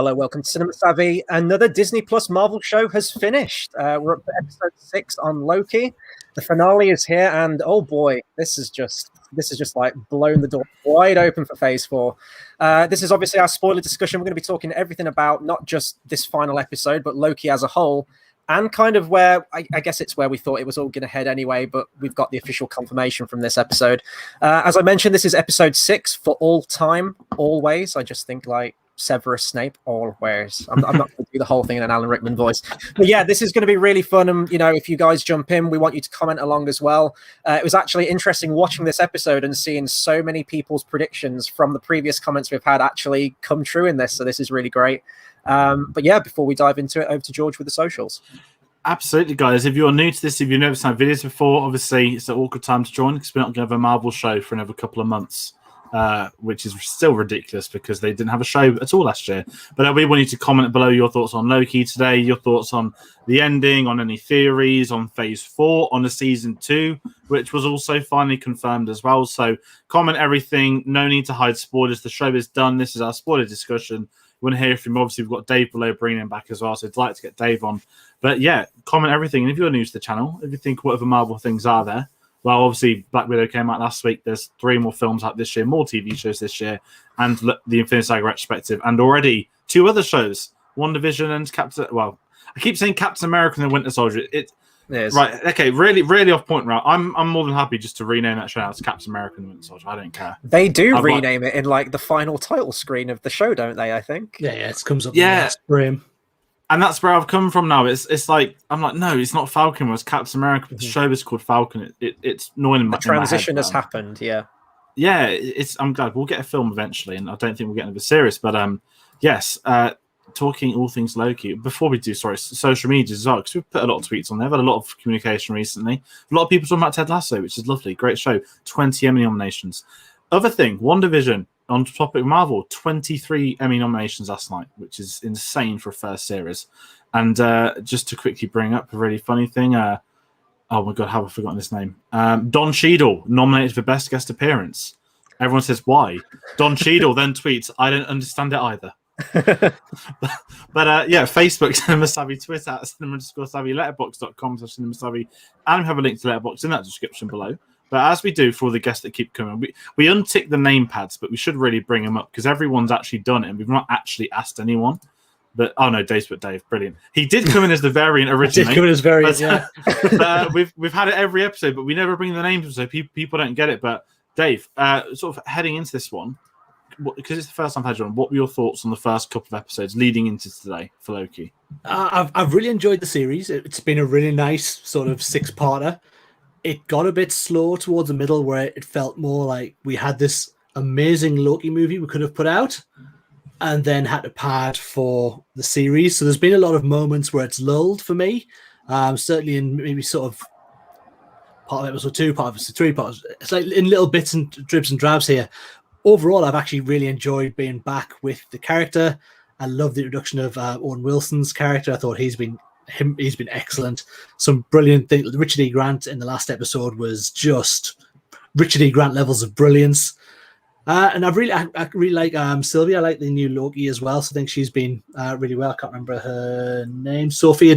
Hello, welcome to Cinema Savvy. Another Disney Plus Marvel show has finished. We're up to episode 6 on Loki. The finale is here, and oh boy, this is just like blown the door wide open for Phase 4. This is obviously our spoiler discussion. We're going to be talking everything about not just this final episode, but Loki as a whole, and kind of where I guess it's where we thought it was all going to head anyway, but we've got the official confirmation from this episode. As I mentioned, this is episode 6 for all time, always. I just think like Severus Snape always. I'm not going to do the whole thing in an Alan Rickman voice, but yeah, this is going to be really fun. And if you guys jump in, we want you to comment along as well. It was actually interesting watching this episode and seeing so many people's predictions from the previous comments we've had actually come true in this. So this is really great. But yeah, before we dive into it, over to George with the socials. Absolutely, guys. If you're new to this, if you've never seen videos before, obviously it's an awkward time to join because we're not going to have a Marvel show for another couple of months. Which is still ridiculous because they didn't have a show at all last year. But we want you to comment below your thoughts on Loki today, your thoughts on the ending, on any theories, on Phase 4, on the Season 2, which was also finally confirmed as well. So comment everything. No need to hide spoilers. The show is done. This is our spoiler discussion. We want to hear from you. Obviously, we've got Dave below bringing him back as well, so I'd like to get Dave on. But yeah, comment everything. And if you're new to the channel, if you think whatever Marvel things are there, well, obviously, Black Widow came out last week. There's 3 more films out this year, more TV shows this year, and the Infinity Saga retrospective, and already 2 other shows, WandaVision and Captain... Well, I keep saying Captain America and the Winter Soldier. It is. Right, okay, really, really off point, right? I'm more than happy just to rename that show as Captain America and the Winter Soldier. I don't care. They do rename it in, like, the final title screen of the show, don't they, I think? Yeah, it comes up in the last frame. And that's where I've come from now. It's like, I'm like, no, it's not Falcon. It's Captain America. But the show is called Falcon. It's annoying. The transition has happened, yeah. Yeah, I'm glad. We'll get a film eventually, and I don't think we'll get another series. But yes, talking all things Loki. Before we do, social medias as well, because we've put a lot of tweets on there. I've had a lot of communication recently. A lot of people talking about Ted Lasso, which is lovely. Great show. 20 Emmy nominations. Other thing, WandaVision. On topic of Marvel, 23 Emmy nominations last night, which is insane for a first series. And just to quickly bring up a really funny thing, oh my God, how have I forgotten his name? Don Cheadle, nominated for Best Guest Appearance. Everyone says, why? Don Cheadle then tweets, I don't understand it either. But yeah, Facebook, Cinema Savvy, Twitter, cinema_savvy, letterboxd.com/Cinema Savvy, and we have a link to Letterboxd in that description below. But as we do for all the guests that keep coming, we untick the name pads, but we should really bring them up because everyone's actually done it and we've not actually asked anyone. But oh no, Dave's but Dave, brilliant. He did come in as the variant originally. Did come in as variant, yeah. But, we've had it every episode, but we never bring the names, so people don't get it. But Dave, sort of heading into this one, because it's the first time I've had you on, what were your thoughts on the first couple of episodes leading into today for Loki? I've really enjoyed the series. It's been a really nice sort of 6-parter. It got a bit slow towards the middle where it felt more like we had this amazing Loki movie we could have put out and then had to pad for the series. So there's been a lot of moments where it's lulled for me, certainly in maybe sort of part of episode 2, part of episode 3, it's like in little bits and dribs and drabs here. Overall, I've actually really enjoyed being back with the character. I love the introduction of Owen Wilson's character. I thought he's been excellent. Some brilliant things. Richard E. Grant in the last episode was just Richard E. Grant levels of brilliance. And I really like Sylvie. I like the new Loki as well. So I think she's been really well. I can't remember her name. Sophia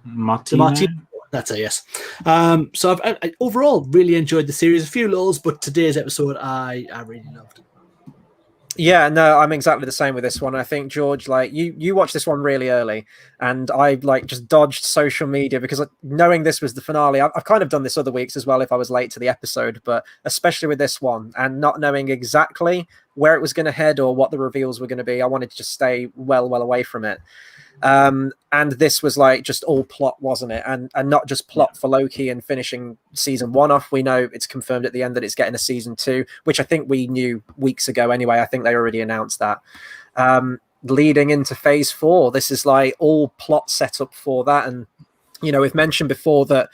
Martin. That's her, yes. So I overall really enjoyed the series. A few lulls, but today's episode I really loved. Yeah, no, I'm exactly the same with this one. I think, George, like you watched this one really early, and I like just dodged social media because knowing this was the finale, I've kind of done this other weeks as well if I was late to the episode, but especially with this one and not knowing exactly where it was going to head or what the reveals were going to be, I wanted to just stay well away from it. And this was like just all plot, wasn't it? And not just plot for Loki and finishing season 1 off. We know it's confirmed at the end that it's getting a season 2, which I think we knew weeks ago anyway. I think they already announced that. Leading into phase 4, this is like all plot set up for that. And, we've mentioned before that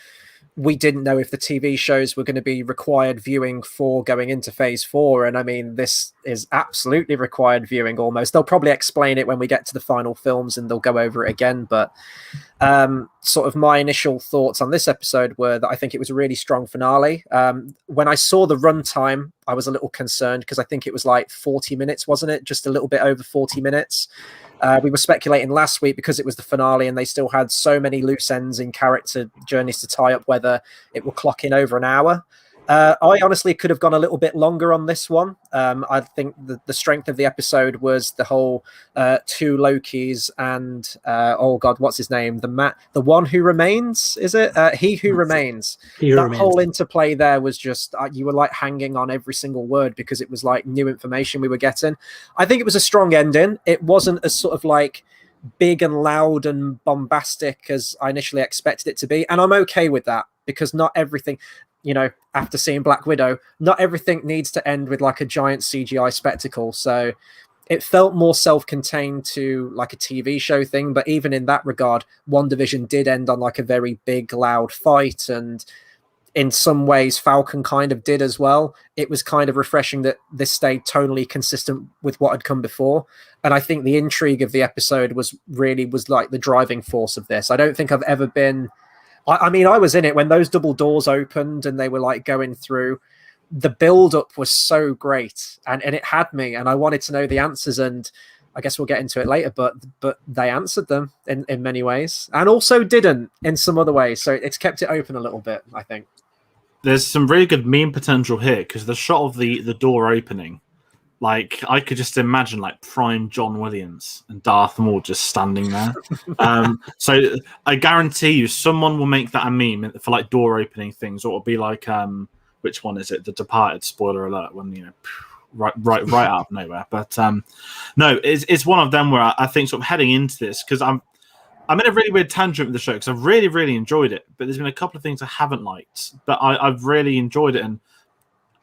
we didn't know if the TV shows were going to be required viewing for going into phase 4. And I mean, this is absolutely required viewing almost. They'll probably explain it when we get to the final films and they'll go over it again. But sort of my initial thoughts on this episode were that I think it was a really strong finale. When I saw the runtime, I was a little concerned because I think it was like 40 minutes, wasn't it? Just a little bit over 40 minutes. We were speculating last week because it was the finale and they still had so many loose ends in character journeys to tie up whether it will clock in over an hour. I honestly could have gone a little bit longer on this one. I think the strength of the episode was the whole 2 Lokis and oh god, what's his name? The one who remains, is it? He who remains. Whole interplay there was just you were like hanging on every single word because it was like new information we were getting. I think it was a strong ending. It wasn't as sort of like big and loud and bombastic as I initially expected it to be, and I'm okay with that because not everything, after seeing Black Widow, not everything needs to end with like a giant CGI spectacle. So it felt more self-contained to like a TV show thing. But even in that regard, WandaVision did end on like a very big, loud fight. And in some ways, Falcon kind of did as well. It was kind of refreshing that this stayed tonally consistent with what had come before. And I think the intrigue of the episode was like the driving force of this. I don't think I've ever been... I mean, I was in it when those double doors opened and they were like going through. The build-up was so great, and it had me, and I wanted to know the answers. And I guess we'll get into it later, but they answered them in many ways, and also didn't in some other ways. So it's kept it open a little bit, I think. There's some really good meme potential here because the shot of the door opening, like I could just imagine like prime John Williams and Darth Maul just standing there. So I guarantee you someone will make that a meme for like door opening things, or it'll be like which one is it? The Departed, spoiler alert, when right out of nowhere. But no, it's one of them where I think sort of heading into this, because I'm in a really weird tangent with the show because I've really, really enjoyed it, but there's been a couple of things I haven't liked, but I've really enjoyed it, and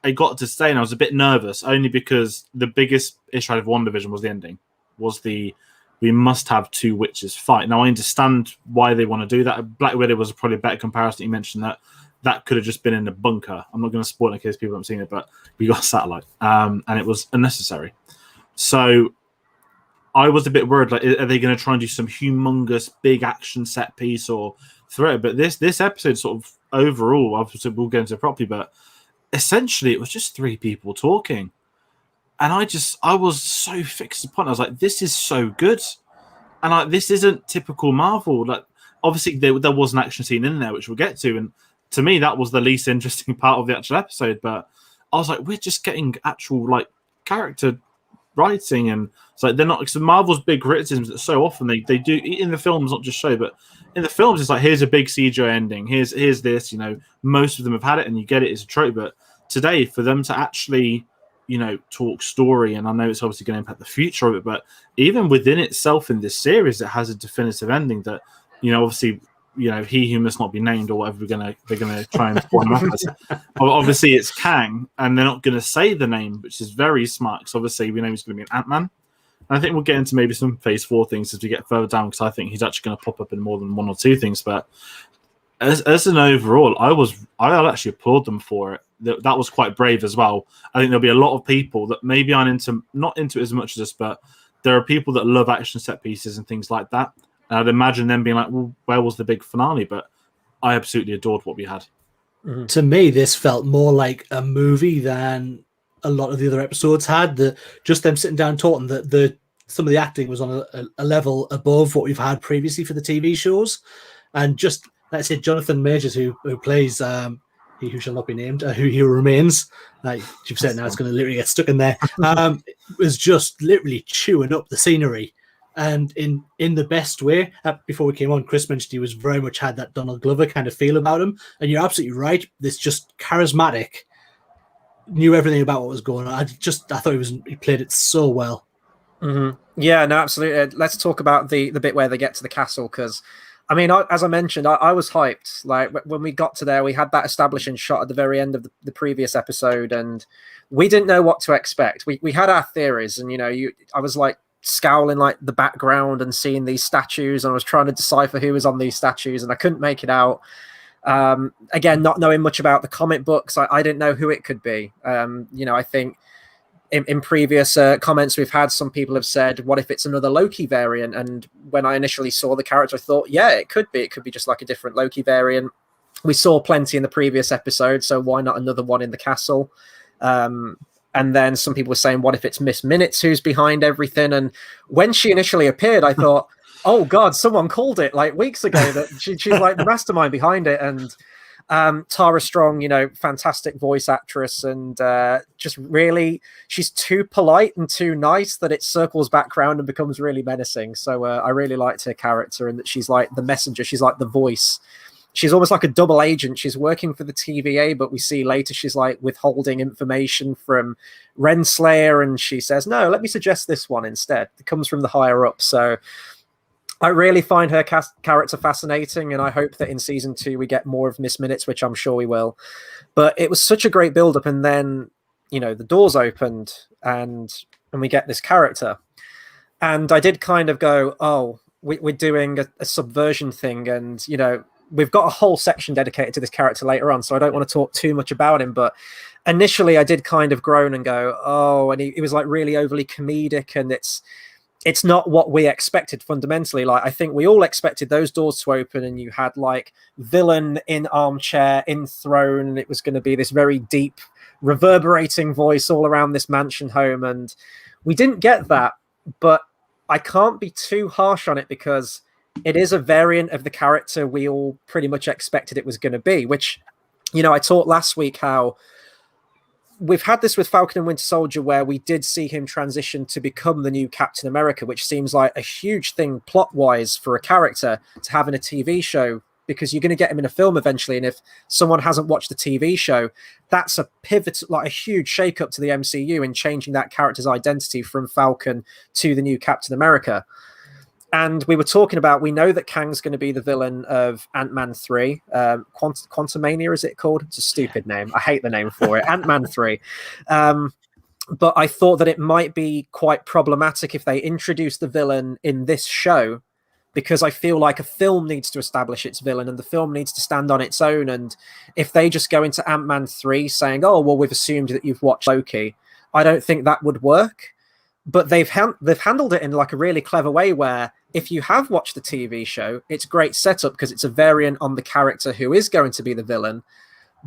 I got to stay and I was a bit nervous only because the biggest issue out of WandaVision was the ending. We must have 2 witches fight. Now I understand why they want to do that. Black Widow was probably a better comparison. You mentioned that could have just been in a bunker. I'm not going to spoil it in case people haven't seen it, but we got a satellite, and it was unnecessary. So I was a bit worried, like, are they going to try and do some humongous big action set piece or threat? But this episode sort of overall, obviously we'll get into it properly, but essentially it was just 3 people talking. And I was so fixed upon it. I was like, this is so good. And this isn't typical Marvel. Like, obviously there was an action scene in there, which we'll get to. And to me, that was the least interesting part of the actual episode. But I was like, we're just getting actual like character writing. And it's like, they're not, because Marvel's big criticisms that so often they do in the films, not just show, but in the films, it's like, here's a big CGI ending. Here's this, most of them have had it and you get it as a trope. But today, for them to actually, talk story, and I know it's obviously going to impact the future of it, but even within itself in this series, it has a definitive ending that, obviously, he who must not be named or whatever they're gonna try and spawn him up as. Obviously, it's Kang, and they're not going to say the name, which is very smart because obviously we know he's going to be an Ant-Man. And I think we'll get into maybe some Phase 4 things as we get further down, because I think he's actually going to pop up in more than 1 or 2 things. But as an overall, I'll actually applaud them for it. That was quite brave as well. I think there'll be a lot of people that maybe aren't not into it as much as us, but there are people that love action set pieces and things like that. And I'd imagine them being like, well, where was the big finale? But I absolutely adored what we had. Mm-hmm. To me, this felt more like a movie than a lot of the other episodes had. Just them sitting down talking, some of the acting was on a level above what we've had previously for the TV shows. And just, let's say, Jonathan Majors, who plays he who shall not be named, who remains, you've said now it's going to literally get stuck in there, was just literally chewing up the scenery. And in the best way. Before we came on, Chris mentioned he was very much had that Donald Glover kind of feel about him. And you're absolutely right. This just charismatic, knew everything about what was going on. I thought he played it so well. Mm-hmm. Yeah, no, absolutely. Let's talk about the bit where they get to the castle, because I mean, as I mentioned, I was hyped. Like when we got to there, we had that establishing shot at the very end of the previous episode, and we didn't know what to expect. We had our theories, and I was like scowling like the background and seeing these statues, and I was trying to decipher who was on these statues, and I couldn't make it out. Again, not knowing much about the comic books, I didn't know who it could be. I think in previous comments we've had, some people have said, what if it's another Loki variant? And when I initially saw the character, I thought, yeah, it could be. It could be just like a different Loki variant. We saw plenty in the previous episode, so why not another one in the castle? And then some people were saying, what if it's Miss Minutes who's behind everything? And when she initially appeared, I thought, oh God, someone called it like weeks ago that she's like the mastermind behind it. And Tara Strong, fantastic voice actress, and just really, she's too polite and too nice that it circles back around and becomes really menacing. So I really liked her character, and that she's like the messenger, she's like the voice. She's almost like a double agent. She's working for the TVA, but we see later she's like withholding information from Renslayer, and she says, no, let me suggest this one instead. It comes from the higher up. So I really find her character fascinating, and I hope that in season 2 we get more of Miss Minutes, which I'm sure we will. But it was such a great build-up, and then, the doors opened, and we get this character. And I did kind of go, oh, we're doing a subversion thing, and, we've got a whole section dedicated to this character later on, so I don't want to talk too much about him. But initially I did kind of groan and go, oh, and he was like really overly comedic, and it's not what we expected fundamentally. Like, I think we all expected those doors to open and you had like villain in armchair, enthroned, and it was going to be this very deep, reverberating voice all around this mansion home. And we didn't get that, but I can't be too harsh on it because it is a variant of the character we all pretty much expected it was going to be, which, I talked last week how we've had this with Falcon and Winter Soldier, where we did see him transition to become the new Captain America, which seems like a huge thing plot-wise for a character to have in a TV show, because you're going to get him in a film eventually. And if someone hasn't watched the TV show, that's a pivot, like a huge shake-up to the MCU in changing that character's identity from Falcon to the new Captain America. And we were talking about, we know that Kang's going to be the villain of Ant-Man 3. Quantumania, is it called? It's a stupid name. I hate the name for it. Ant-Man 3. But I thought that it might be quite problematic if they introduce the villain in this show, because I feel like a film needs to establish its villain and the film needs to stand on its own. And if they just go into Ant-Man 3 saying, oh, well, we've assumed that you've watched Loki, I don't think that would work. But they've handled it in like a really clever way, where if you have watched the TV show, it's great setup because it's a variant on the character who is going to be the villain,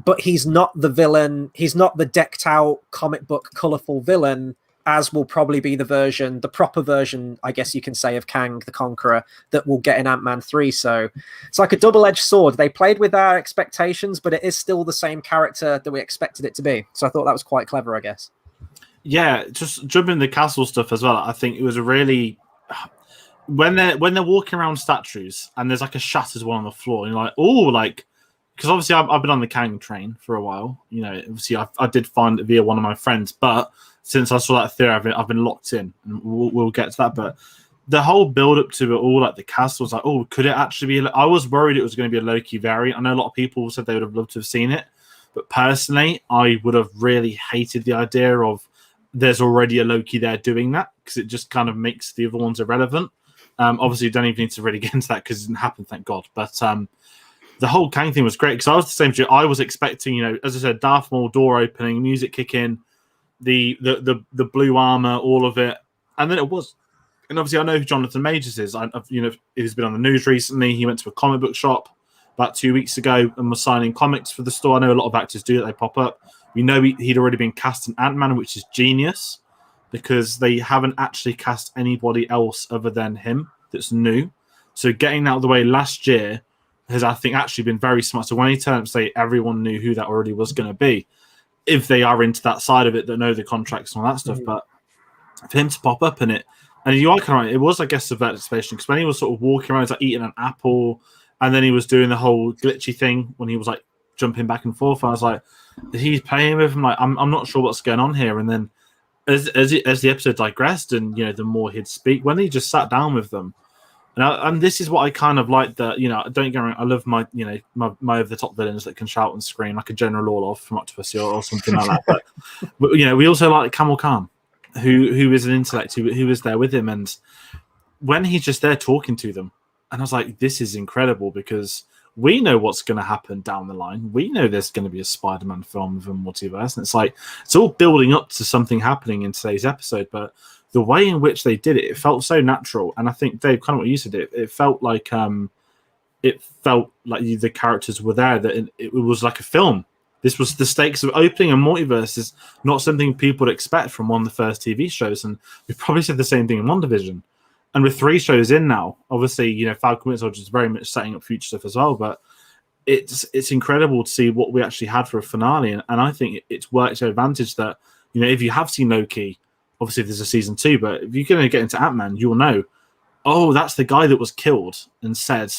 but he's not the villain. He's not the decked out comic book colorful villain, as will probably be the proper version, I guess you can say, of Kang the Conqueror that we'll get in Ant-Man 3. So it's like a double-edged sword. They played with our expectations, but it is still the same character that we expected it to be. So I thought that was quite clever, I guess. Yeah, just jumping in the castle stuff as well. I think it was a really, when they're walking around statues and there's like a shattered one on the floor, and you're like, oh, like, because obviously I've been on the Kang train for a while. Obviously I did find it via one of my friends, but since I saw that theory, I've been locked in, and we'll get to that. But the whole build up to it all, like the castle, was like, oh, could it actually be? I was worried it was going to be a Loki variant. I know a lot of people said they would have loved to have seen it, but personally, I would have really hated the idea of there's already a Loki there doing that, because it just kind of makes the other ones irrelevant. Obviously, you don't even need to really get into that because it didn't happen, thank God. But the whole Kang thing was great, because I was the same as you. I was expecting, as I said, Darth Maul door opening, music kicking, the blue armor, all of it, and then it was. And obviously, I know who Jonathan Majors is. He's been on the news recently. He went to a comic book shop about 2 weeks ago and was signing comics for the store. I know a lot of actors do that; they pop up. We know he'd already been cast in Ant-Man, which is genius, because they haven't actually cast anybody else other than him that's new. So getting that out of the way last year has, I think, actually been very smart. So when he turned up, say everyone knew who that already was going to be, if they are into that side of it, that know the contracts and all that stuff. But for him to pop up in it, and you are kind of right, it was, I guess, subverted expansion, because when he was sort of walking around, he was like eating an apple, and then he was doing the whole glitchy thing when he was like jumping back and forth. I was like, is he playing with him? Like, I'm not sure what's going on here. And then as the episode digressed, and the more he'd speak, when he just sat down with them, and this is what I kind of like, that don't get me wrong, I love my my over the top villains that can shout and scream like a General Orlov from Octopussy or something like that. But we also like Camel Khan, who is an intellect, who is there with him, and when he's just there talking to them, and I was like, this is incredible, because We know what's going to happen down the line. We know there's going to be a Spider-Man film with a multiverse, and it's like it's all building up to something happening in today's episode. But the way in which they did it, it felt so natural. And I think Dave, kind of what you said, it felt like the characters were there. That it was like a film. This was the stakes of opening a multiverse is not something people would expect from one of the first TV shows, and we probably said the same thing in WandaVision. And with 3 shows in now, obviously, Falcon Winter Soldier is very much setting up future stuff as well. But it's incredible to see what we actually had for a finale, and I think it's worked to advantage that if you have seen Loki, obviously there's a season 2, but if you're going to get into Ant-Man, you'll know, oh, that's the guy that was killed and said,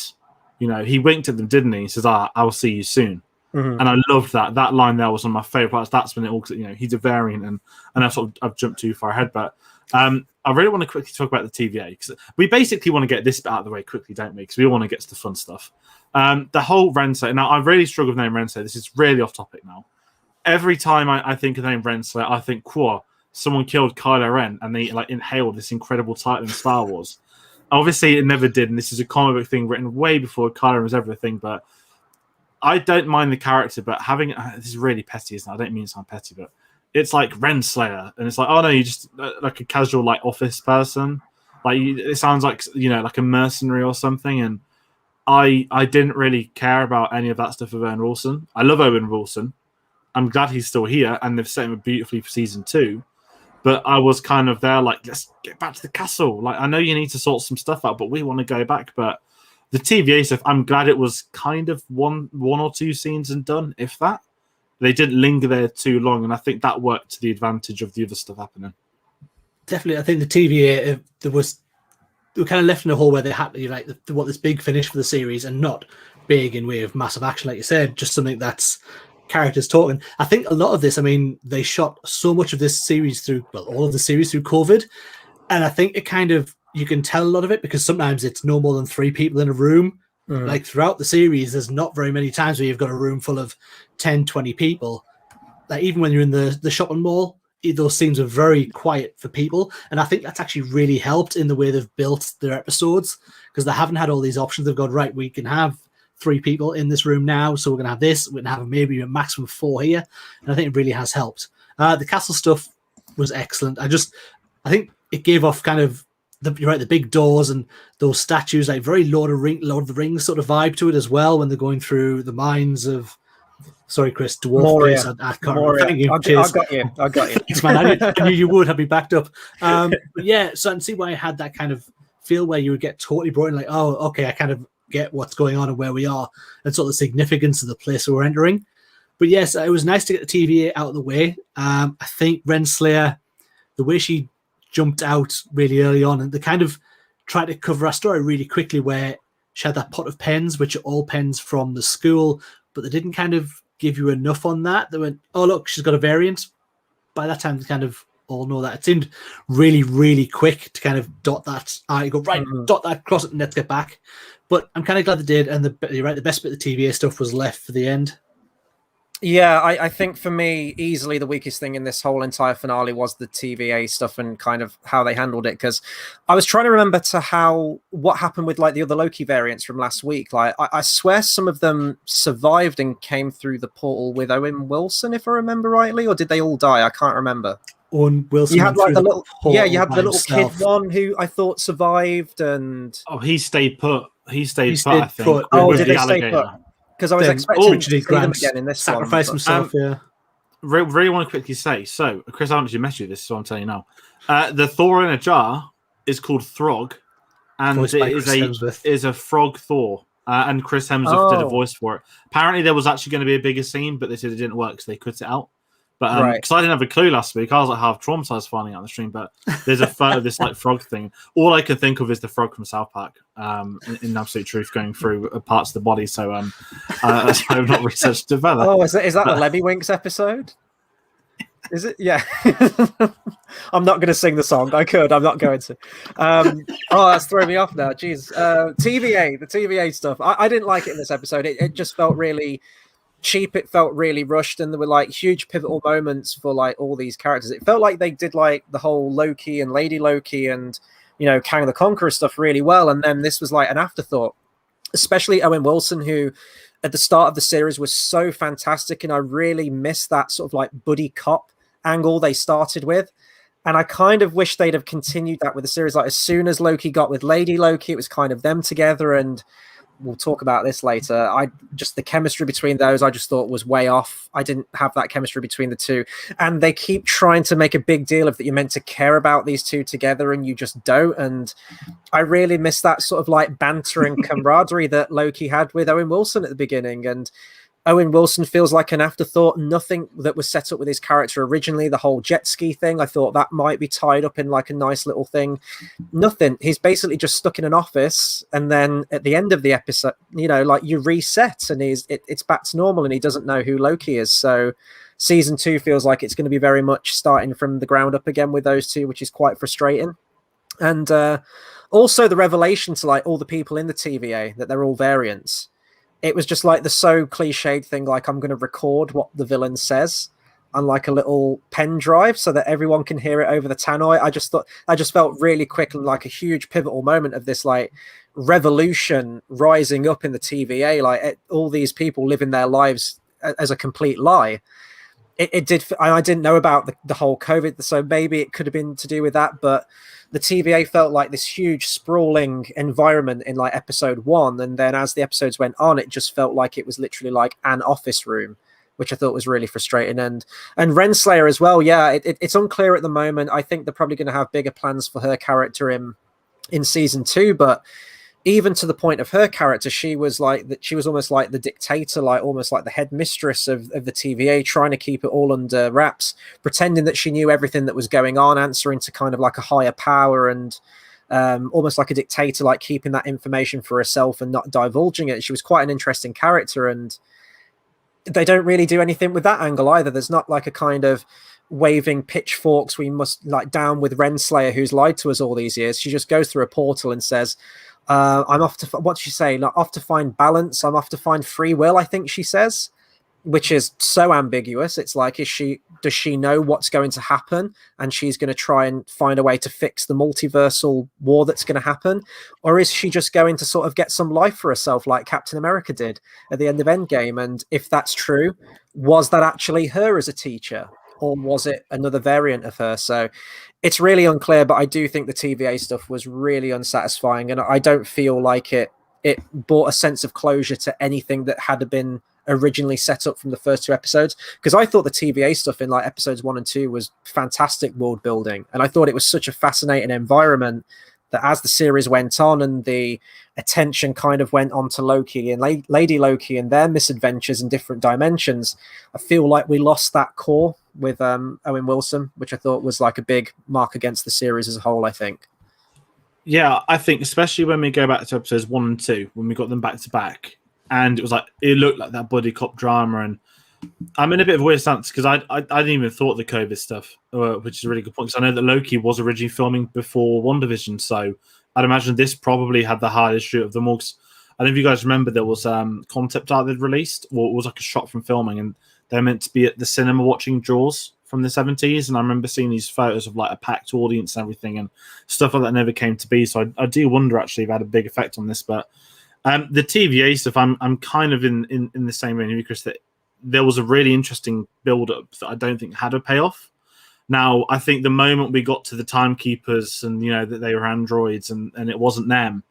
he winked at them, didn't he? He says, I'll see you soon. Mm-hmm. And I loved that line there was one of my favorite parts. That's when it all, he's a variant, and I've jumped too far ahead, but I really want to quickly talk about the TVA, because we basically want to get this out of the way quickly, don't we? Because we all want to get to the fun stuff. The whole Renslayer. Now, I really struggle with the name Renslayer. This is really off topic now. Every time I think of the name Renslayer, I think, someone killed Kylo Ren, and they inhaled this incredible title in Star Wars. Obviously, it never did, and this is a comic book thing written way before Kylo Ren was everything, but I don't mind the character, but having this is really petty, isn't it? I don't mean to sound petty, but it's like Renslayer, and it's like, oh no, you're just like a casual office person. It sounds like like a mercenary or something. And I didn't really care about any of that stuff with Owen Wilson. I love Owen Wilson. I'm glad he's still here, and they've set him up beautifully for season 2. But I was kind of there, let's get back to the castle. I know you need to sort some stuff out, but we want to go back. But the TVA stuff, I'm glad it was kind of one or 2 scenes and done, if that. They didn't linger there too long, and I think that worked to the advantage of the other stuff happening. Definitely, I think the TVA they were kind of left in a hole where they had to they want this big finish for the series, and not big in way of massive action, like you said, just something that's characters talking. I think a lot of this, they shot so much of this series all of the series through COVID, and I think it kind of, you can tell a lot of it because sometimes it's no more than 3 people in a room. Throughout the series, there's not very many times where you've got a room full of 10, 20 people. Even when you're in the shopping mall, those scenes are very quiet for people. And I think that's actually really helped in the way they've built their episodes, because they haven't had all these options. They've gone, right, we can have 3 people in this room now, so we're going to have this. We're going to have maybe a maximum of 4 here. And I think it really has helped. The castle stuff was excellent. I think it gave off kind of, you're right, the big doors and those statues, very Lord of the Rings sort of vibe to it as well, when they're going through the mines of, sorry, Chris, dwarf place. I can't remember. Thank you. I got you. Thanks, man. I knew you would have me backed up. But yeah, so I can see why I had that kind of feel where you would get totally brought in, oh, okay, I kind of get what's going on and where we are, and sort of the significance of the place we're entering. But yes, it was nice to get the TVA out of the way. I think Renslayer, the way she jumped out really early on, and they kind of tried to cover our story really quickly, where she had that pot of pens, which are all pens from the school, but they didn't kind of give you enough on that. They went, oh, look, she's got a variant. By that time, they kind of all know that. It seemed really, really quick to kind of dot that. You go, right, dot that, cross it, and let's get back. But I'm kind of glad they did, and you're right, the best bit of the TVA stuff was left for the end. Yeah, I think for me, easily the weakest thing in this whole entire finale was the TVA stuff and kind of how they handled it. Because I was trying to remember what happened with the other Loki variants from last week. I swear some of them survived and came through the portal with Owen Wilson, if I remember rightly, or did they all die? I can't remember. Owen Wilson. You had the little kid one who I thought survived, and he stayed put. He stayed put. I think. Oh, did they stay put? Because I was expecting to see them again in this sacrifice himself. Yeah. Really want to quickly say. So, Chris, I don't actually message you this, so I'm telling you now. The Thor in a jar is called Throg, and it is a frog Thor. And Chris Hemsworth did a voice for it. Apparently, there was actually going to be a bigger scene, but they said it didn't work, so they cut it out. But because I didn't have a clue last week, I was half traumatized finding out on the stream. But there's a photo of this frog thing. All I can think of is the frog from South Park. In absolute truth, going through parts of the body. So I've not researched it further. Oh, is that the Levy Winks episode? Is it? Yeah. I'm not going to sing the song. I could. I'm not going to. That's throwing me off now. Jeez. TVA, the TVA stuff. I didn't like it in this episode. It just felt really cheap. It felt really rushed, and there were huge pivotal moments for all these characters. It felt like they did the whole Loki and Lady Loki and Kang the Conqueror stuff really well, and then this was an afterthought. especially Owen Wilson, who at the start of the series was so fantastic, and I really miss that sort of like buddy cop angle they started with. And I kind of wish they'd have continued that with the series. Like as soon as Loki got with Lady Loki, it was kind of them together, and we'll talk about this later. I just the chemistry between those I just thought was way off. I didn't have that chemistry between the two, and they keep trying to make a big deal of that you're meant to care about these two together, and you just don't. And I really miss that sort of like banter and camaraderie that Loki had with Owen Wilson at the beginning. And Owen Wilson feels like an afterthought. Nothing that was set up with his character originally, the whole jet ski thing, I thought that might be tied up in like a nice little thing. Nothing. He's basically just stuck in an office, and then at the end of the episode, you know, like you reset and it's back to normal, and he doesn't know who Loki is. So season 2 feels like it's going to be very much starting from the ground up again with those two, which is quite frustrating. And also the revelation to like all the people in the TVA that they're all variants. It was just like the so cliched thing, like I'm going to record what the villain says on like a little pen drive so that everyone can hear it over the tannoy. I just felt really quick and like a huge pivotal moment of this like revolution rising up in the TVA. Like all these people living their lives as a complete lie. It did. I didn't know about the whole COVID, so maybe it could have been to do with that. But the TVA felt like this huge sprawling environment in like episode 1, and then as the episodes went on, it just felt like it was literally like an office room, which I thought was really frustrating. And Renslayer as well. Yeah, it's unclear at the moment. I think they're probably going to have bigger plans for her character in season 2, but even to the point of her character, she was like that. She was almost like the dictator, like almost like the headmistress of the TVA, trying to keep it all under wraps, pretending that she knew everything that was going on, answering to kind of like a higher power, and almost like a dictator, like keeping that information for herself and not divulging it. She was quite an interesting character, and they don't really do anything with that angle either. There's not like a kind of waving pitchforks, we must like down with Renslayer, who's lied to us all these years. She just goes through a portal and says, I'm off to, what's she say? Like, off to find balance. I'm off to find free will, I think she says, which is so ambiguous. It's like, does she know what's going to happen? And she's going to try and find a way to fix the multiversal war that's going to happen? Or is she just going to sort of get some life for herself like Captain America did at the end of Endgame? And if that's true, was that actually her as a teacher? Or was it another variant of her? So it's really unclear, but I do think the TVA stuff was really unsatisfying, and I don't feel like it brought a sense of closure to anything that had been originally set up from the first 2 episodes. Because I thought the TVA stuff in like episodes 1 and 2 was fantastic world building, and I thought it was such a fascinating environment that as the series went on and the attention kind of went on to Loki and Lady Loki and their misadventures in different dimensions, I feel like we lost that core with Owen Wilson, which I thought was like a big mark against the series as a whole, I think. Yeah, I think especially when we go back to episodes 1 and 2, when we got them back to back, and it was like, it looked like that buddy cop drama, and I'm in a bit of a weird stance because I didn't even thought the COVID stuff, which is a really good point, because I know that Loki was originally filming before WandaVision, so I'd imagine this probably had the hardest shoot of them all. I don't know if you guys remember, there was concept art they'd released, or it was like a shot from filming, and they're meant to be at the cinema watching Jaws from the 70s, and I remember seeing these photos of like a packed audience and everything, and stuff like that never came to be. So I do wonder actually if it had a big effect on this. But the TVA stuff, I'm kind of in the same vein, Chris, that there was a really interesting build-up that I don't think had a payoff. Now, I think the moment we got to the timekeepers and, you know, that they were androids and it wasn't them,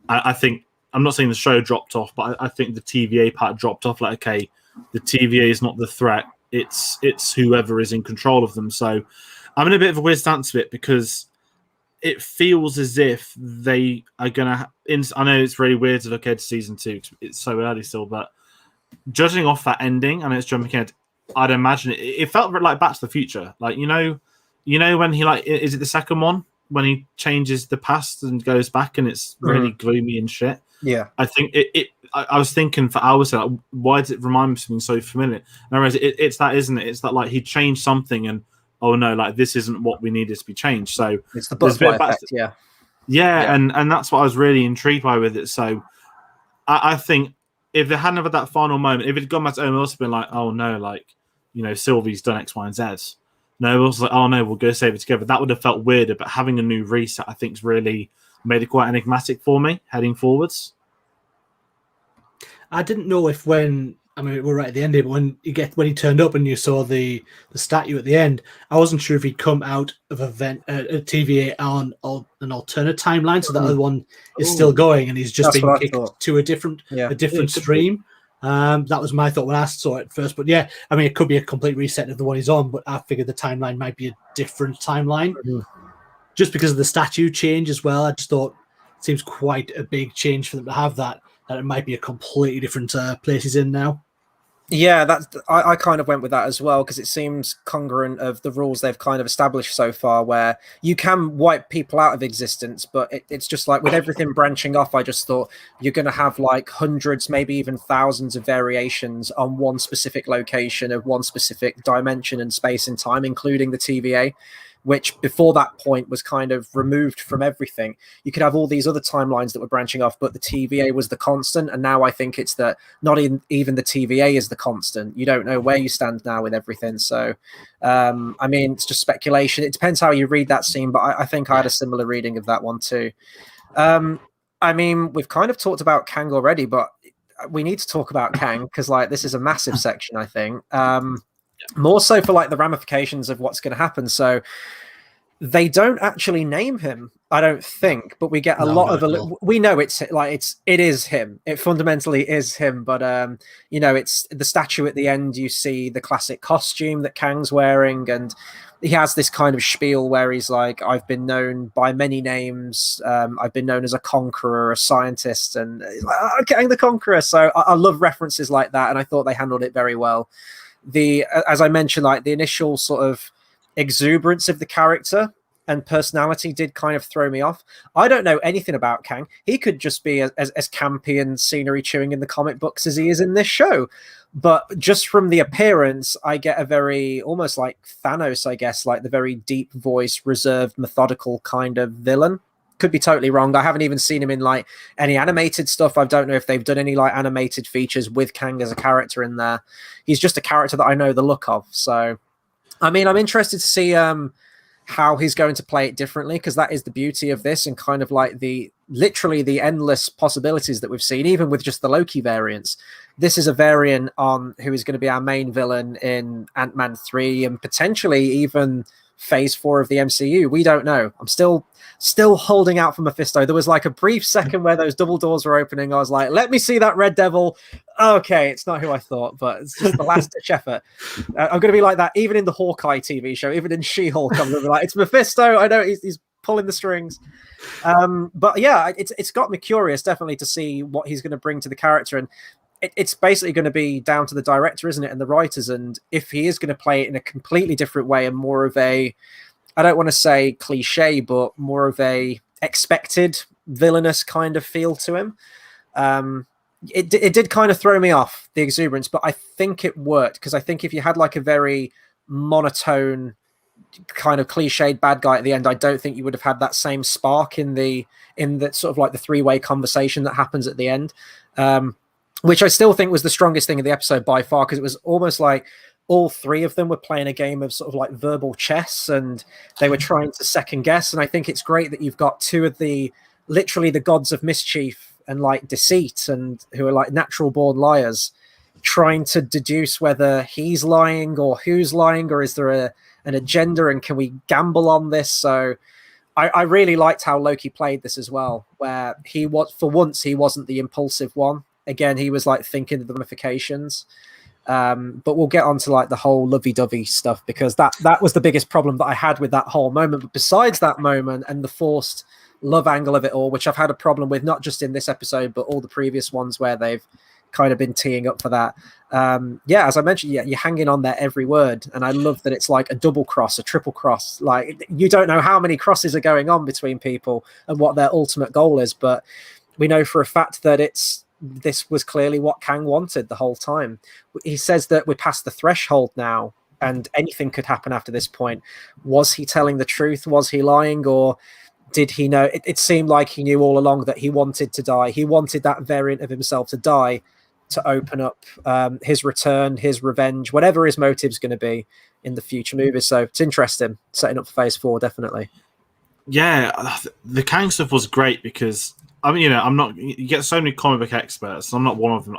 I think, I'm not saying the show dropped off, but I think the TVA part dropped off. Like, okay, the TVA is not the threat. It's whoever is in control of them. So I'm in a bit of a weird stance with it because it feels as if they are going to... I know it's really weird to look ahead to season 2. It's so early still, but judging off that ending, and it's jumping ahead, I'd imagine it felt like Back to the Future. Like, you know when he, like, is it the second one? When he changes the past and goes back and it's really gloomy and shit. Yeah. I think I was thinking for hours, like, why does it remind me of something so familiar? And I realized it's that, isn't it? It's that, like, he changed something and, oh no, like, this isn't what we needed to be changed. So it's the butterfly effect, yeah. Yeah, and that's what I was really intrigued by with it. So I think if they hadn't had that final moment, if it had gone back to Owen Wilson, been like, oh no, like, you know, Sylvie's done X, Y, and Z. No, it was like, oh no, we'll go save it together. That would have felt weirder, but having a new reset, I think, has really made it quite enigmatic for me heading forwards. I didn't know if when we're right at the end here, but when he turned up and you saw the statue at the end, I wasn't sure if he'd come out of a TVA on an alternate timeline, so that other one is still going, and he's just been kicked to a different stream. That was my thought when I saw it first. But yeah, I mean, it could be a complete reset of the one he's on, but I figured the timeline might be a different timeline, just because of the statue change as well. I just thought it seems quite a big change for them to have that it might be a completely different place he's in now. Yeah, I kind of went with that as well, because it seems congruent of the rules they've kind of established so far, where you can wipe people out of existence, but it's just like with everything branching off, I just thought you're going to have like hundreds, maybe even thousands of variations on one specific location of one specific dimension and space and time, including the TVA, which before that point was kind of removed from everything. You could have all these other timelines that were branching off, but the TVA was the constant. And now I think it's that not even the TVA is the constant. You don't know where you stand now with everything. So, I mean, it's just speculation. It depends how you read that scene, but I think I had a similar reading of that one too. I mean, we've kind of talked about Kang already, but we need to talk about Kang because like this is a massive section, I think. More so for like the ramifications of what's going to happen. So they don't actually name him, I don't think, but we get a lot of we know it is him. It fundamentally is him, but it's the statue at the end. You see the classic costume that Kang's wearing, and he has this kind of spiel where he's like, I've been known by many names. I've been known as a conqueror, a scientist, and he's like, oh, Kang the Conqueror. So I love references like that, and I thought they handled it very well. As I mentioned, like the initial sort of exuberance of the character and personality did kind of throw me off. I don't know anything about Kang. He could just be as campy and scenery chewing in the comic books as he is in this show. But just from the appearance, I get a very almost like Thanos, I guess, like the very deep voice, reserved, methodical kind of villain. Could be totally wrong. I haven't even seen him in like any animated stuff. I don't know if they've done any like animated features with Kang as a character in there. He's just a character that I know the look of. So, I mean, I'm interested to see how he's going to play it differently, because that is the beauty of this and kind of like literally the endless possibilities that we've seen, even with just the Loki variants. This is a variant on who is going to be our main villain in Ant-Man 3 and potentially even Phase 4 of the MCU. We don't know. I'm still holding out for Mephisto. There was like a brief second where those double doors were opening. I was like, let me see that Red Devil. Okay, it's not who I thought, but it's just the last ditch effort. I'm going to be like that even in the Hawkeye TV show, even in She-Hulk. I'm going to be like, it's Mephisto. I know he's pulling the strings. But yeah, it's got me curious definitely to see what he's going to bring to the character. And it's basically going to be down to the director, isn't it, and the writers, and if he is going to play it in a completely different way and more of a, I don't want to say cliche, but more of a expected villainous kind of feel to him. It did kind of throw me off, the exuberance, but I think it worked, because I think if you had like a very monotone kind of cliched bad guy at the end, I don't think you would have had that same spark in the sort of like the three-way conversation that happens at the end. Which I still think was the strongest thing of the episode by far, because it was almost like all three of them were playing a game of sort of like verbal chess, and they were trying to second guess. And I think it's great that you've got two of literally the gods of mischief and like deceit, and who are like natural born liars, trying to deduce whether he's lying or who's lying, or is there an agenda, and can we gamble on this? So I really liked how Loki played this as well, where for once he wasn't the impulsive one. Again, he was like thinking of the ramifications. But we'll get on to like the whole lovey-dovey stuff, because that was the biggest problem that I had with that whole moment. But besides that moment and the forced love angle of it all, which I've had a problem with, not just in this episode, but all the previous ones where they've kind of been teeing up for that. As I mentioned, you're hanging on their every word. And I love that it's like a double cross, a triple cross. Like, you don't know how many crosses are going on between people and what their ultimate goal is. But we know for a fact that this was clearly what Kang wanted the whole time. He says that we're past the threshold now and anything could happen after this point. Was he telling the truth? Was he lying? Or did he know? It seemed like he knew all along that he wanted to die. He wanted that variant of himself to die to open up his return, his revenge, whatever his motive's going to be in the future movies. So it's interesting, setting up for Phase 4, definitely. Yeah, the Kang stuff was great because I mean, I'm not. You get so many comic book experts. I'm not one of them.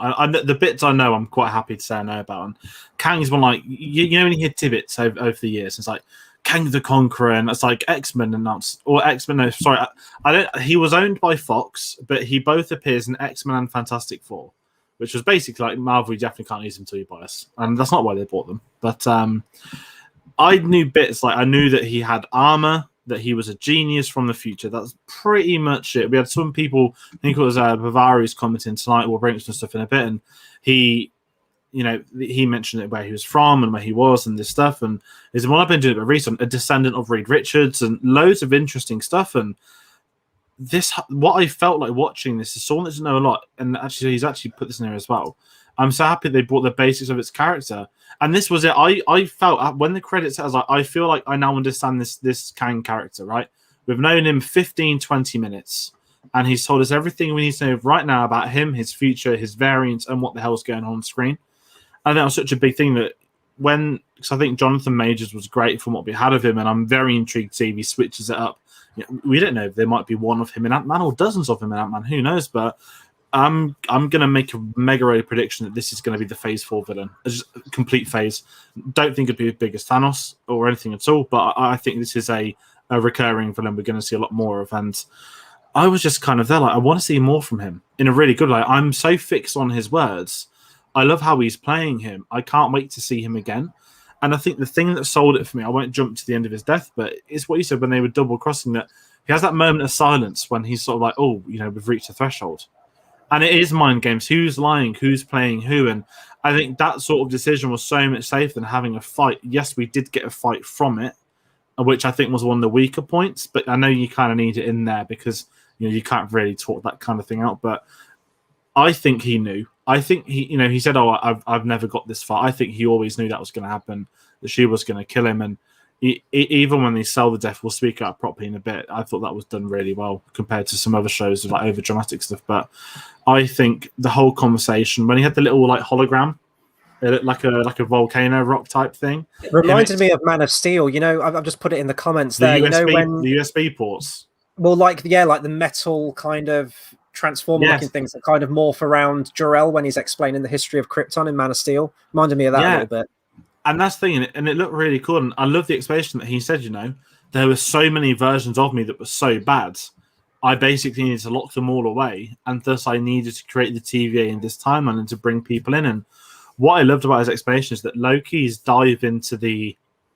The bits I know, I'm quite happy to say I know about. And Kang's one like you know when you hear tidbits over the years, it's like Kang the Conqueror, and it's like X-Men announced or X-Men. No, sorry, I don't. He was owned by Fox, but he both appears in X-Men and Fantastic Four, which was basically like Marvel. You definitely can't use them until you buy us, and that's not why they bought them. But I knew bits like I knew that he had armor, that he was a genius from the future. That's pretty much it. We had some people, I think it was Bavari's commenting tonight. We'll bring some stuff in a bit, and he mentioned it where he was from and where he was and this stuff. And is what I've been doing recently, a descendant of Reed Richards, and loads of interesting stuff. And this, what I felt like watching this is someone that doesn't know a lot, and actually he's actually put this in here as well. I'm so happy they brought the basics of its character. And this was it. I felt when the credits hit, I was like, I feel like I now understand this Kang character, right? We've known him 15, 20 minutes, and he's told us everything we need to know right now about him, his future, his variants, and what the hell's going on screen. And that was such a big thing that because I think Jonathan Majors was great from what we had of him, and I'm very intrigued to see if he switches it up. We don't know if there might be one of him in Ant-Man or dozens of him in Ant-Man. Who knows? But I'm going to make a mega early prediction that this is going to be the Phase 4 villain. It's just a complete phase. Don't think it'd be as big as Thanos or anything at all, but I think this is a recurring villain we're going to see a lot more of. And I was just kind of there, like, I want to see more from him in a really good way. I'm so fixed on his words. I love how he's playing him. I can't wait to see him again. And I think the thing that sold it for me, I won't jump to the end of his death, but it's what you said when they were double crossing, that he has that moment of silence when he's sort of like, oh, we've reached a threshold. And it is mind games. Who's lying? Who's playing who? And I think that sort of decision was so much safer than having a fight. Yes, we did get a fight from it, which I think was one of the weaker points. But I know you kind of need it in there because you can't really talk that kind of thing out. But I think he knew. I think he said, "Oh, I've never got this far." I think he always knew that was going to happen. That she was going to kill him, and even when they sell the death, we'll speak out properly in a bit. I thought that was done really well compared to some other shows with like over dramatic stuff. But I think the whole conversation when he had the little like hologram, it looked like a volcano rock type thing. It reminded me of Man of Steel. I've just put it in the comments there. The USB ports. Well, like the metal kind of transformer-looking things that kind of morph around Jor-El when he's explaining the history of Krypton in Man of Steel. Reminded me of that a little bit. And that's the thing, and it looked really cool. And I love the explanation that he said, there were so many versions of me that were so bad. I basically needed to lock them all away. And thus I needed to create the TVA in this timeline and to bring people in. And what I loved about his explanation is that Loki's dive into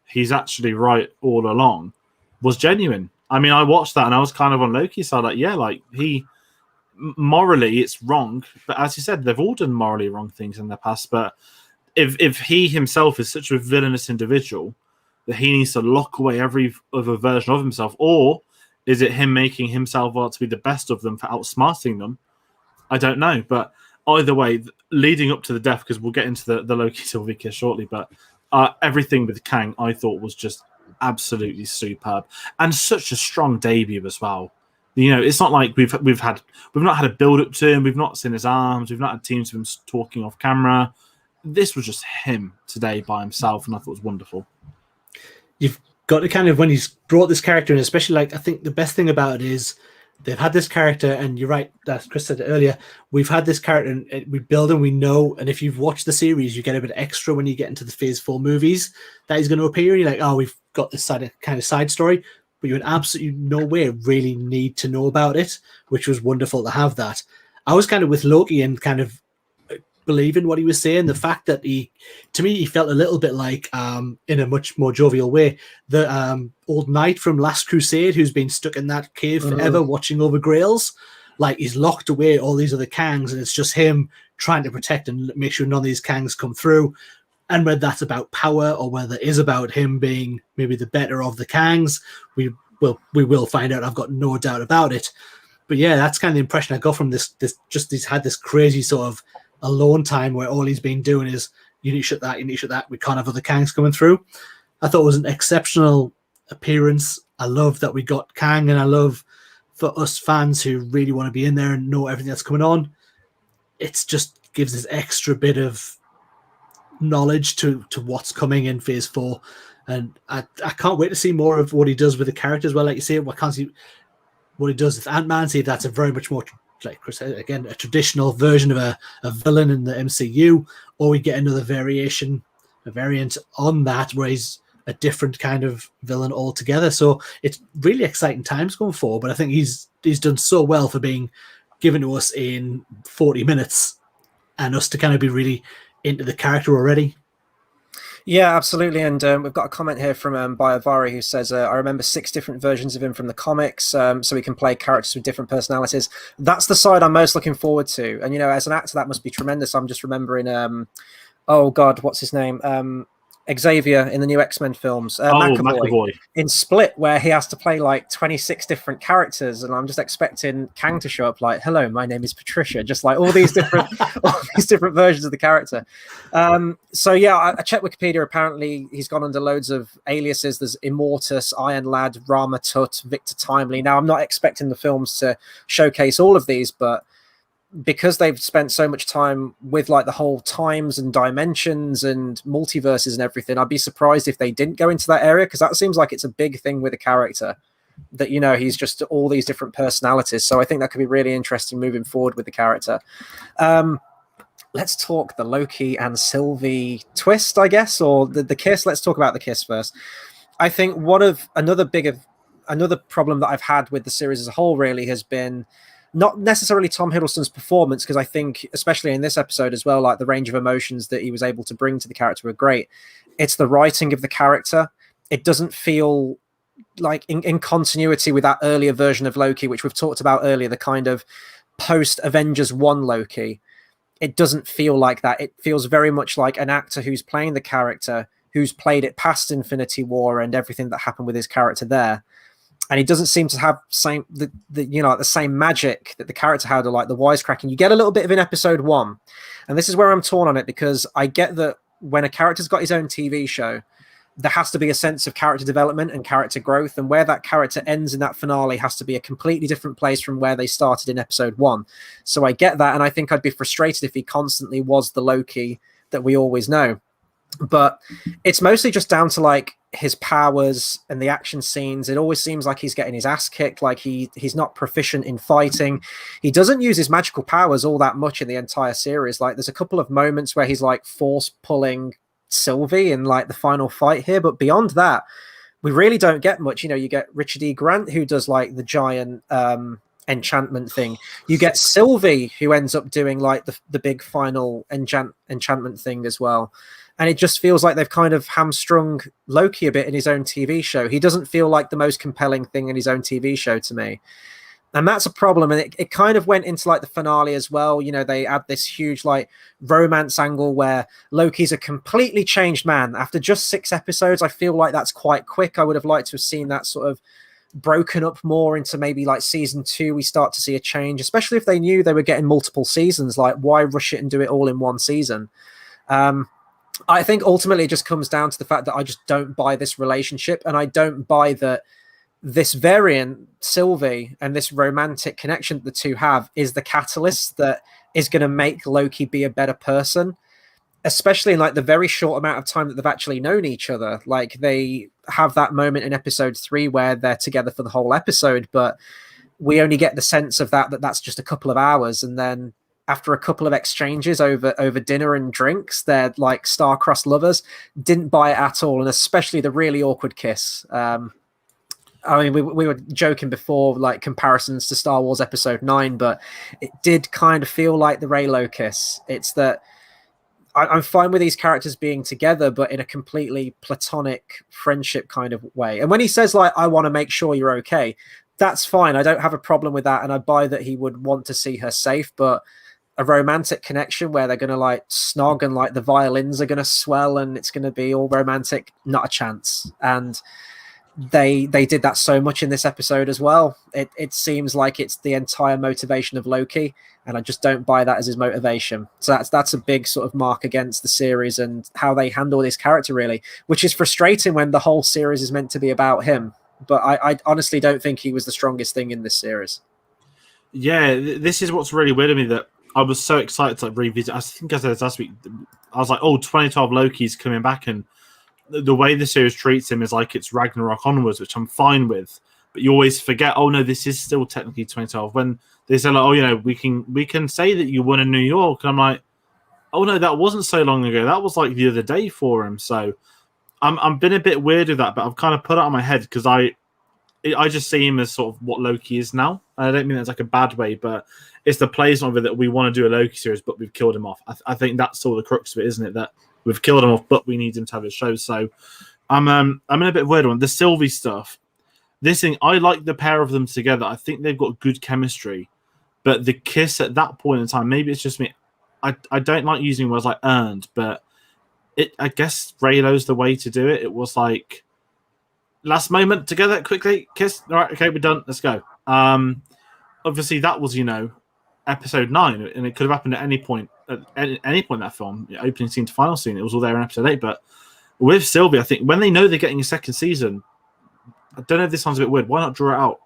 he's actually right all along was genuine. I mean, I watched that and I was kind of on Loki's side. He morally it's wrong. But as you said, they've all done morally wrong things in the past. But if he himself is such a villainous individual that he needs to lock away every other version of himself, or is it him making himself out to be the best of them for outsmarting them? I don't know. But either way, leading up to the death, because we'll get into the Loki Sylvie kiss shortly, but everything with Kang I thought was just absolutely superb and such a strong debut as well. It's not like we've not had a build up to him, we've not seen his arms, we've not had teams of him talking off camera. This was just him today by himself, and I thought it was wonderful. You've got to kind of, when he's brought this character in, especially I think the best thing about it is they've had this character, and you're right, as Chris said earlier, we've had this character and we build and we know, and if you've watched the series, you get a bit extra when you get into the Phase 4 movies that he's going to appear, and you're like, oh, we've got this kind of side story, but you in absolutely no way really need to know about it, which was wonderful to have that. I was kind of with Loki and kind of believing what he was saying. The fact that he felt a little bit like, in a much more jovial way, the old knight from Last Crusade who's been stuck in that cave forever watching over grails. Like, he's locked away all these other Kangs, and it's just him trying to protect and make sure none of these Kangs come through. And whether that's about power or whether it is about him being maybe the better of the Kangs, we will find out. I've got no doubt about it. But yeah, that's kind of the impression I got from this. He's had this crazy sort of alone time where all he's been doing is, you need to shut that, we can't have other Kangs coming through. I thought it was an exceptional appearance. I love that we got Kang, and I love for us fans who really want to be in there and know everything that's coming on, it's just gives this extra bit of knowledge to what's coming in Phase 4. And I can't wait to see more of what he does with the character as well. Like you say, I can't see what he does with Ant-Man, see if that's a very much more, like Chris said, again, a traditional version of a villain in the MCU, or we get another variant on that where he's a different kind of villain altogether. So it's really exciting times going forward, but I think he's done so well for being given to us in 40 minutes and us to kind of be really into the character already. Yeah, absolutely. And we've got a comment here from Bayavari who says, I remember 6 different versions of him from the comics, so he can play characters with different personalities. That's the side I'm most looking forward to. And, as an actor, that must be tremendous. I'm just remembering, oh, God, what's his name? Xavier in the new X-Men films. McAvoy in Split, where he has to play like 26 different characters, and I'm just expecting Kang to show up like, hello, my name is Patricia, just like all these different versions of the character. So yeah, I checked Wikipedia. Apparently he's gone under loads of aliases. There's Immortus, Iron Lad, Rama Tut, Victor Timely. Now I'm not expecting the films to showcase all of these, but because they've spent so much time with like the whole times and dimensions and multiverses and everything, I'd be surprised if they didn't go into that area, because that seems like it's a big thing with a character, that he's just all these different personalities. So I think that could be really interesting moving forward with the character. Let's talk the Loki and Sylvie twist, I guess, or the kiss. Let's talk about the kiss first. I think another problem that I've had with the series as a whole really has been not necessarily Tom Hiddleston's performance, because I think, especially in this episode as well, like the range of emotions that he was able to bring to the character were great. It's the writing of the character. It doesn't feel like in continuity with that earlier version of Loki, which we've talked about earlier, the kind of post-Avengers 1 Loki. It doesn't feel like that. It feels very much like an actor who's playing the character, who's played it past Infinity War and everything that happened with his character there. And he doesn't seem to have the same magic that the character had, or like the wisecracking. You get a little bit of in episode 1. And this is where I'm torn on it, because I get that when a character's got his own TV show, there has to be a sense of character development and character growth. And where that character ends in that finale has to be a completely different place from where they started in episode 1. So I get that. And I think I'd be frustrated if he constantly was the Loki that we always know. But it's mostly just down to like his powers and the action scenes. It always seems like he's getting his ass kicked, like he's not proficient in fighting. He doesn't use his magical powers all that much in the entire series. Like there's a couple of moments where he's like force pulling Sylvie in like the final fight here, but beyond that, we really don't get much. You get Richard E. Grant, who does like the giant enchantment thing. You get Sylvie, who ends up doing like the big final enchantment thing as well. And it just feels like they've kind of hamstrung Loki a bit in his own TV show. He doesn't feel like the most compelling thing in his own TV show to me. And that's a problem. And it kind of went into like the finale as well. They add this huge like romance angle where Loki's a completely changed man. After just 6 episodes, I feel like that's quite quick. I would have liked to have seen that sort of broken up more into maybe like season 2. We start to see a change, especially if they knew they were getting multiple seasons. Like, why rush it and do it all in one season? I think ultimately it just comes down to the fact that I just don't buy this relationship, and I don't buy that this variant, Sylvie, and this romantic connection that the two have is the catalyst that is going to make Loki be a better person, especially in like the very short amount of time that they've actually known each other. Like they have that moment in episode 3 where they're together for the whole episode, but we only get the sense of that's just a couple of hours, and then after a couple of exchanges over dinner and drinks, they're like star-crossed lovers. Didn't buy it at all, and especially the really awkward kiss. I mean, we were joking before, like comparisons to Star Wars Episode 9, but it did kind of feel like the Reylo kiss. It's that I'm fine with these characters being together, but in a completely platonic friendship kind of way. And when he says, like, I want to make sure you're okay, that's fine. I don't have a problem with that, and I buy that he would want to see her safe, but a romantic connection where they're going to like snog and like the violins are going to swell and it's going to be all romantic, not a chance. And they did that so much in this episode as well. It seems like it's the entire motivation of Loki, and I just don't buy that as his motivation. So that's a big sort of mark against the series and how they handle this character, really, which is frustrating when the whole series is meant to be about him. But I honestly don't think he was the strongest thing in this series. Yeah, this is what's really weird to me, that I was so excited to like revisit. I think I said last week, I was like, 2012 Loki's coming back, and the way the series treats him is like it's Ragnarok onwards, which I'm fine with. but you always forget. Oh no, this is still technically 2012. When they say like, oh, you know, we can say that you won in New York, and I'm like, oh no, that wasn't so long ago. That was like the other day for him. So I'm been a bit weird with that, but I've kind of put it on my head because I just see him as sort of what Loki is now. I don't mean that's like a bad way, but it's the placement of it that we want to do a Loki series, but we've killed him off. I think that's sort of the crux of it, isn't it? That we've killed him off, but we need him to have a show. So I'm in a bit weird one. The Sylvie stuff. This thing, I like the pair of them together. I think they've got good chemistry, but the kiss at that point in time, maybe it's just me. I don't like using words like earned, but I guess Raylo's the way to do it. It was like last moment together, quickly kiss. All right, okay, we're done. Let's go. Obviously that was, you know, episode 9, and it could have happened at any point. At any point in that film, opening scene to final scene, it was all there in episode 8. But with Sylvie, I think when they know they're getting a second season, I don't know if this sounds a bit weird. Why not draw it out?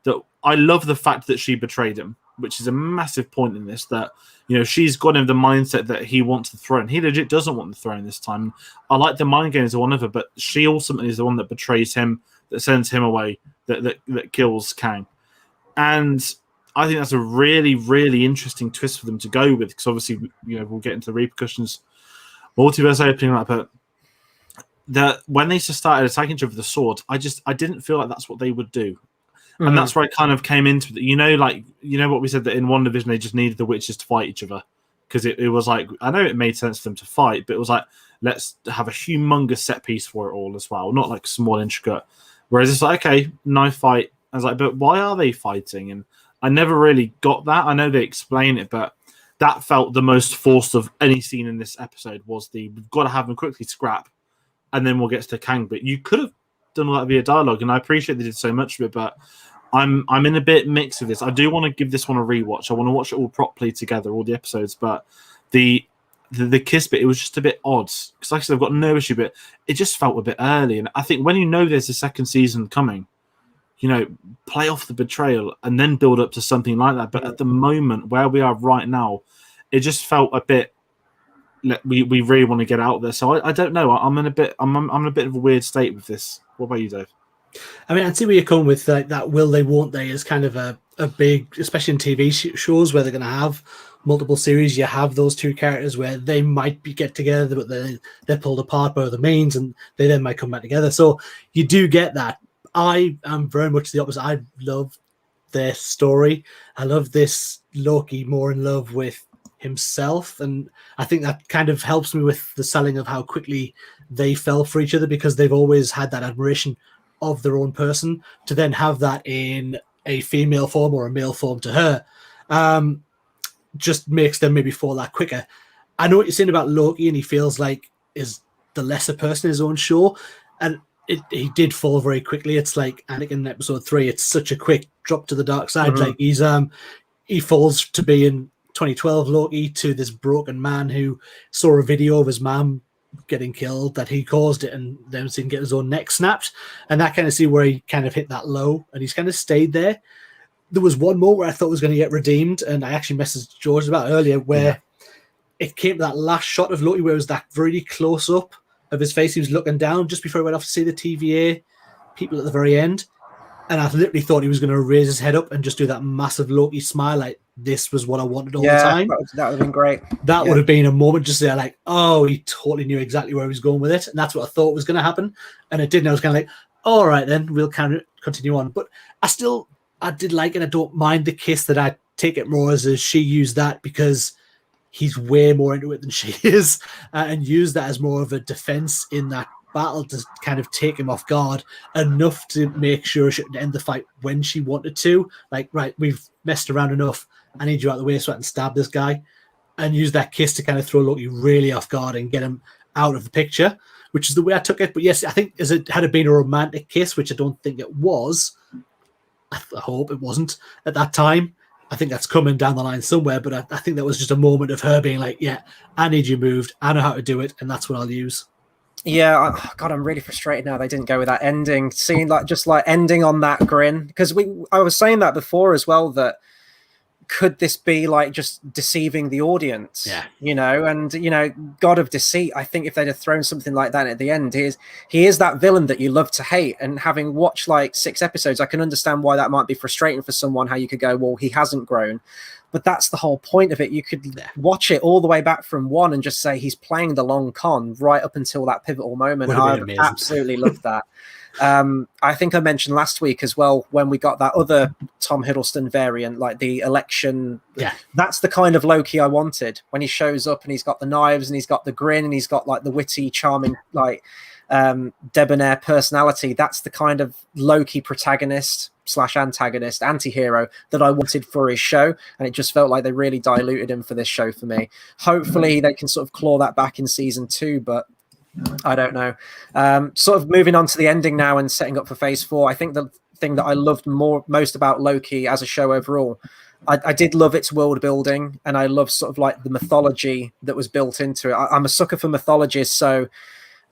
That I love the fact that she betrayed him, which is a massive point in this. That, you know, she's got him the mindset that he wants the throne. He legit doesn't want the throne this time. I like the mind games of one of her, but she ultimately is the one that betrays him, that sends him away, that kills Kang. And I think that's a really, really interesting twist for them to go with, because obviously, you know, we'll get into the repercussions. Multiverse opening up, but that when they just started attacking each other with the sword, I didn't feel like that's what they would do. Mm-hmm. And that's where I kind of came into it. You know, like, you know what we said, that in WandaVision they just needed the witches to fight each other, because it was like, I know it made sense for them to fight, but it was like, let's have a humongous set piece for it all as well, not like small intricate. Whereas it's like, okay, knife fight. I was like, but why are they fighting? And I never really got that. I know they explain it, but that felt the most forced of any scene in this episode. Was we've got to have them quickly scrap, and then we'll get to Kang. But you could have done all that via dialogue, and I appreciate they did so much of it. But I'm in a bit mixed with this. I do want to give this one a rewatch. I want to watch it all properly together, all the episodes. But the kiss bit, it was just a bit odd, because like I said, I've got no issue, but it just felt a bit early. And I think when you know there's a second season coming, you know, play off the betrayal and then build up to something like that. But at the moment where we are right now, it just felt a bit. We really want to get out there. So I don't know. I'm in a bit of a weird state with this. What about you, Dave? I mean, I'd see where you're coming with that. Will they? Won't they? Is kind of a big, especially in TV shows where they're going to have multiple series. You have those two characters where they might get together, but they're pulled apart by other means, and they then might come back together. So you do get that. I am very much the opposite. I love their story. I love this Loki more in love with himself, and I think that kind of helps me with the selling of how quickly they fell for each other, because they've always had that admiration of their own person. To then have that in a female form or a male form to her, just makes them maybe fall that quicker. I know what you're saying about Loki, and he feels like is the lesser person in his own show, and he did fall very quickly. It's like Anakin in episode 3. It's such a quick drop to the dark side. Mm-hmm. Like he falls to be in 2012 Loki to this broken man who saw a video of his mom getting killed, that he caused it, and then didn't get his own neck snapped. And that kind of see where he kind of hit that low, and he's kind of stayed there. There was one more where I thought was going to get redeemed, and I actually messaged George about earlier, where it came to that last shot of Loki where it was that really close up of his face. He was looking down just before he went off to see the TVA people at the very end. And I literally thought he was going to raise his head up and just do that massive Loki smile, like, this was what I wanted all the time. That would have been great. That would have been a moment just there, like, oh, he totally knew exactly where he was going with it. And that's what I thought was going to happen. And it didn't. I was kind of like, all right, then we'll kind of continue on. But I did like it. I don't mind the kiss. That I take it more as she used that because he's way more into it than she is, and used that as more of a defense in that battle to kind of take him off guard enough to make sure she didn't end the fight when she wanted to. Like, right, we've messed around enough. I need you out of the way so I can stab this guy, and use that kiss to kind of throw Loki really off guard and get him out of the picture, which is the way I took it. But yes, I think had it been a romantic kiss, which I don't think it was, I hope it wasn't at that time. I think that's coming down the line somewhere, but I think that was just a moment of her being like, yeah, I need you moved. I know how to do it, and that's what I'll use. Yeah, God, I'm really frustrated now they didn't go with that ending scene, just ending on that grin. Because I was saying that before as well, that could this be like just deceiving the audience? Yeah. You know, and you know, God of Deceit. I think if they'd have thrown something like that at the end, he is that villain that you love to hate. And having watched like 6 episodes, I can understand why that might be frustrating for someone. How you could go, well, he hasn't grown. But that's the whole point of it. You could watch it all the way back from 1 and just say he's playing the long con right up until that pivotal moment. I absolutely loved that. I think I mentioned last week as well, when we got that other Tom Hiddleston variant, like the election. Yeah. That's the kind of Loki I wanted, when he shows up and he's got the knives and he's got the grin and he's got like the witty, charming, like debonair personality. That's the kind of Loki protagonist / antagonist, anti-hero that I wanted for his show, and it just felt like they really diluted him for this show for me. Hopefully they can sort of claw that back in season 2, but I don't know. Sort of moving on to the ending now and setting up for phase 4. I think the thing that I loved most about Loki as a show overall, I did love its world building, and I love sort of like the mythology that was built into it. I'm a sucker for mythologies, so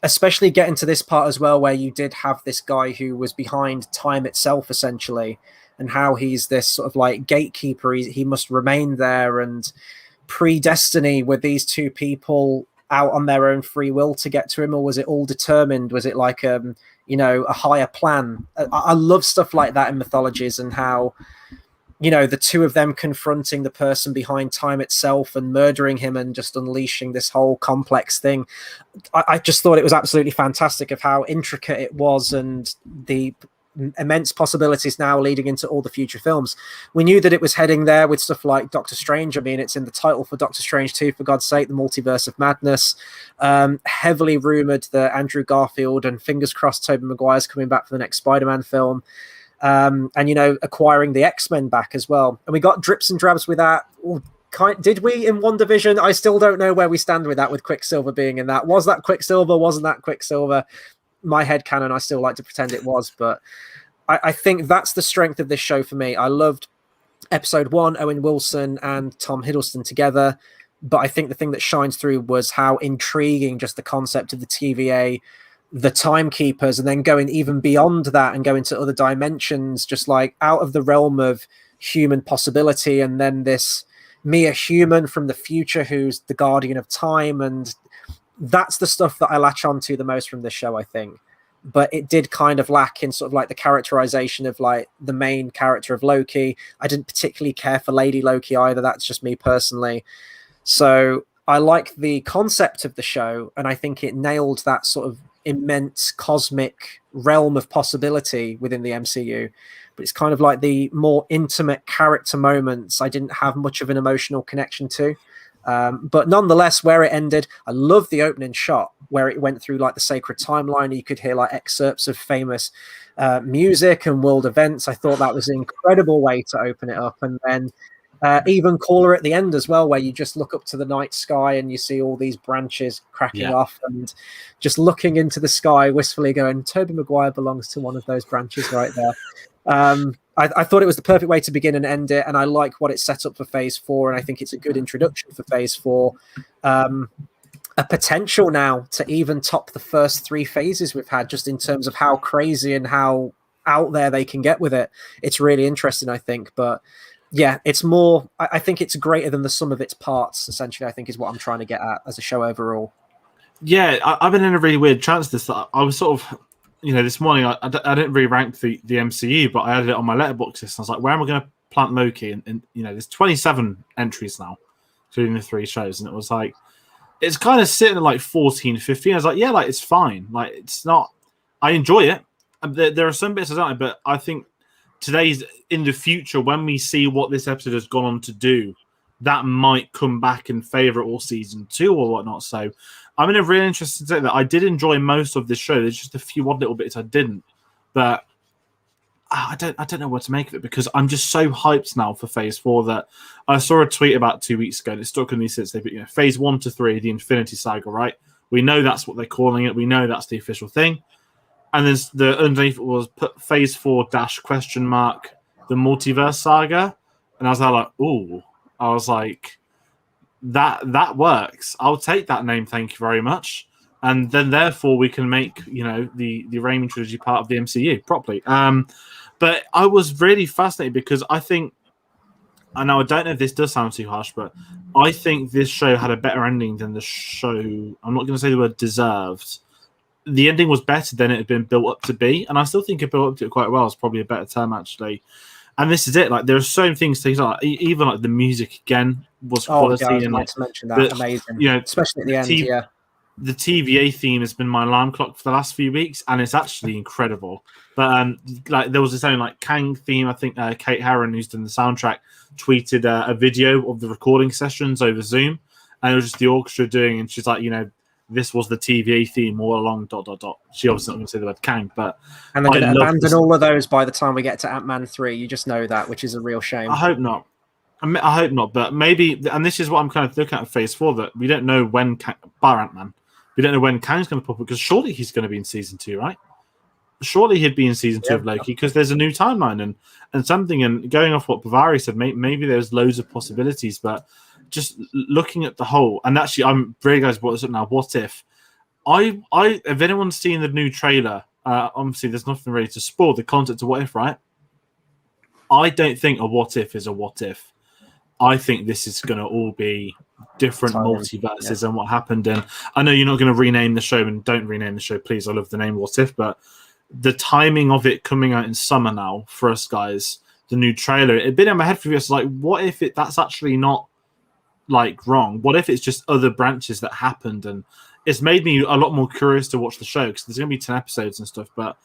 especially getting to this part as well, where you did have this guy who was behind time itself, essentially, and how he's this sort of like gatekeeper. He must remain there, and pre-destiny, were these 2 people out on their own free will to get to him, or was it all determined? Was it like you know, a higher plan? I love stuff like that in mythologies, and how, you know, the 2 of them confronting the person behind time itself and murdering him and just unleashing this whole complex thing. I just thought it was absolutely fantastic of how intricate it was, and the immense possibilities now leading into all the future films. We knew that it was heading there with stuff like Doctor Strange. I mean, it's in the title for Doctor Strange 2, for God's sake, the Multiverse of Madness. Heavily rumored that Andrew Garfield, and fingers crossed Tobey Maguire's coming back for the next Spider-Man film. And, you know, acquiring the X-Men back as well. And we got drips and drabs with that. Did we in WandaVision? I still don't know where we stand with that, with Quicksilver being in that. Was that Quicksilver? Wasn't that Quicksilver? My headcanon, I still like to pretend it was, but I think that's the strength of this show for me. I loved episode 1, Owen Wilson and Tom Hiddleston together, but I think the thing that shines through was how intriguing just the concept of the TVA, the timekeepers, and then going even beyond that and going to other dimensions, just like out of the realm of human possibility, and then this mere human from the future who's the guardian of time. And that's the stuff that I latch on to the most from this show, I think. But it did kind of lack in sort of like the characterization of like the main character of Loki. I didn't particularly care for Lady Loki either. That's just me personally. So I like the concept of the show, and I think it nailed that sort of immense cosmic realm of possibility within the MCU. But it's kind of like the more intimate character moments I didn't have much of an emotional connection to. But nonetheless, where it ended, I love the opening shot where it went through like the sacred timeline. You could hear like excerpts of famous music and world events. I thought that was an incredible way to open it up. And then even cooler at the end as well, where you just look up to the night sky and you see all these branches cracking off, and just looking into the sky wistfully going, Tobey Maguire belongs to one of those branches right there. I thought it was the perfect way to begin and end it, and I like what it set up for phase 4, and I think it's a good introduction for phase 4. A potential now to even top the first 3 phases we've had, just in terms of how crazy and how out there they can get with it. It's really interesting, I think. But yeah, it's more, I think it's greater than the sum of its parts, essentially, I think is what I'm trying to get at as a show overall. Yeah, I've been in a really weird trance this. I was sort of, you know, this morning I didn't really rank the MCU, but I added it on my letterbox list. I was like, where am I going to plant Loki? And you know, there's 27 entries now, including the 3 shows. And it was like, it's kind of sitting at like 14, 15. I was like, yeah, like it's fine. Like it's not, I enjoy it. There are some bits I don't, but I think today's in the future, when we see what this episode has gone on to do, that might come back in favor all season 2 or whatnot. So I'm in a really interesting state that I did enjoy most of this show. There's just a few odd little bits I didn't, but I don't know what to make of it, because I'm just so hyped now for phase 4 that I saw a tweet about 2 weeks ago and it stuck in me since. They put, you know, phase 1 to 3, the Infinity Saga, right? We know that's what they're calling it. We know that's the official thing. And then the underneath was put phase 4 -- the Multiverse Saga. And I was like, ooh. I was like, that works. I'll take that name, thank you very much. And then therefore we can make, you know, the Raimi trilogy part of the MCU properly. But I was really fascinated because I think I know I don't know if this does sound too harsh, but I think this show had a better ending than the show. I'm not going to say the word deserved. The ending was better than it had been built up to be, and I still think it built up to it quite well. It's probably a better term actually. And this is it. Like there are so many things to like, even like the music again was quality. I was and about like to mention that. Amazing. You know, especially at the end. Yeah. The TVA theme has been my alarm clock for the last few weeks, and it's actually incredible. But like there was this own like Kang theme. I think Kate Herron, who's done the soundtrack, tweeted a video of the recording sessions over Zoom, and it was just the orchestra doing. And she's like, this was the TVA theme all along. ... She obviously not going to say the word Kang, but and they're going to abandon all of those by the time we get to Ant-Man 3. You just know that, which is a real shame. I hope not. I hope not, but maybe. And this is what I'm kind of looking at Phase 4. That we don't know when bar Ant-Man. We don't know when Kang's going to pop up because surely he's going to be in season 2, right? Surely he'd be in season 2 of Loki because there's a new timeline and something. And going off what Bavari said, maybe there's loads of possibilities. But just looking at the whole, and actually, I'm very glad brought this up now. What if? If anyone's seen the new trailer, obviously there's nothing really to spoil the concept of What If, right? I don't think a What If is a What If. I think this is going to all be different multiverses and what happened. And I know you're not going to rename the show, and don't rename the show, please. I love the name What If, but the timing of it coming out in summer now for us guys, the new trailer, it'd been in my head for us like, what if that's actually not like wrong? What if it's just other branches that happened? And it's made me a lot more curious to watch the show because there's going to be 10 episodes and stuff, but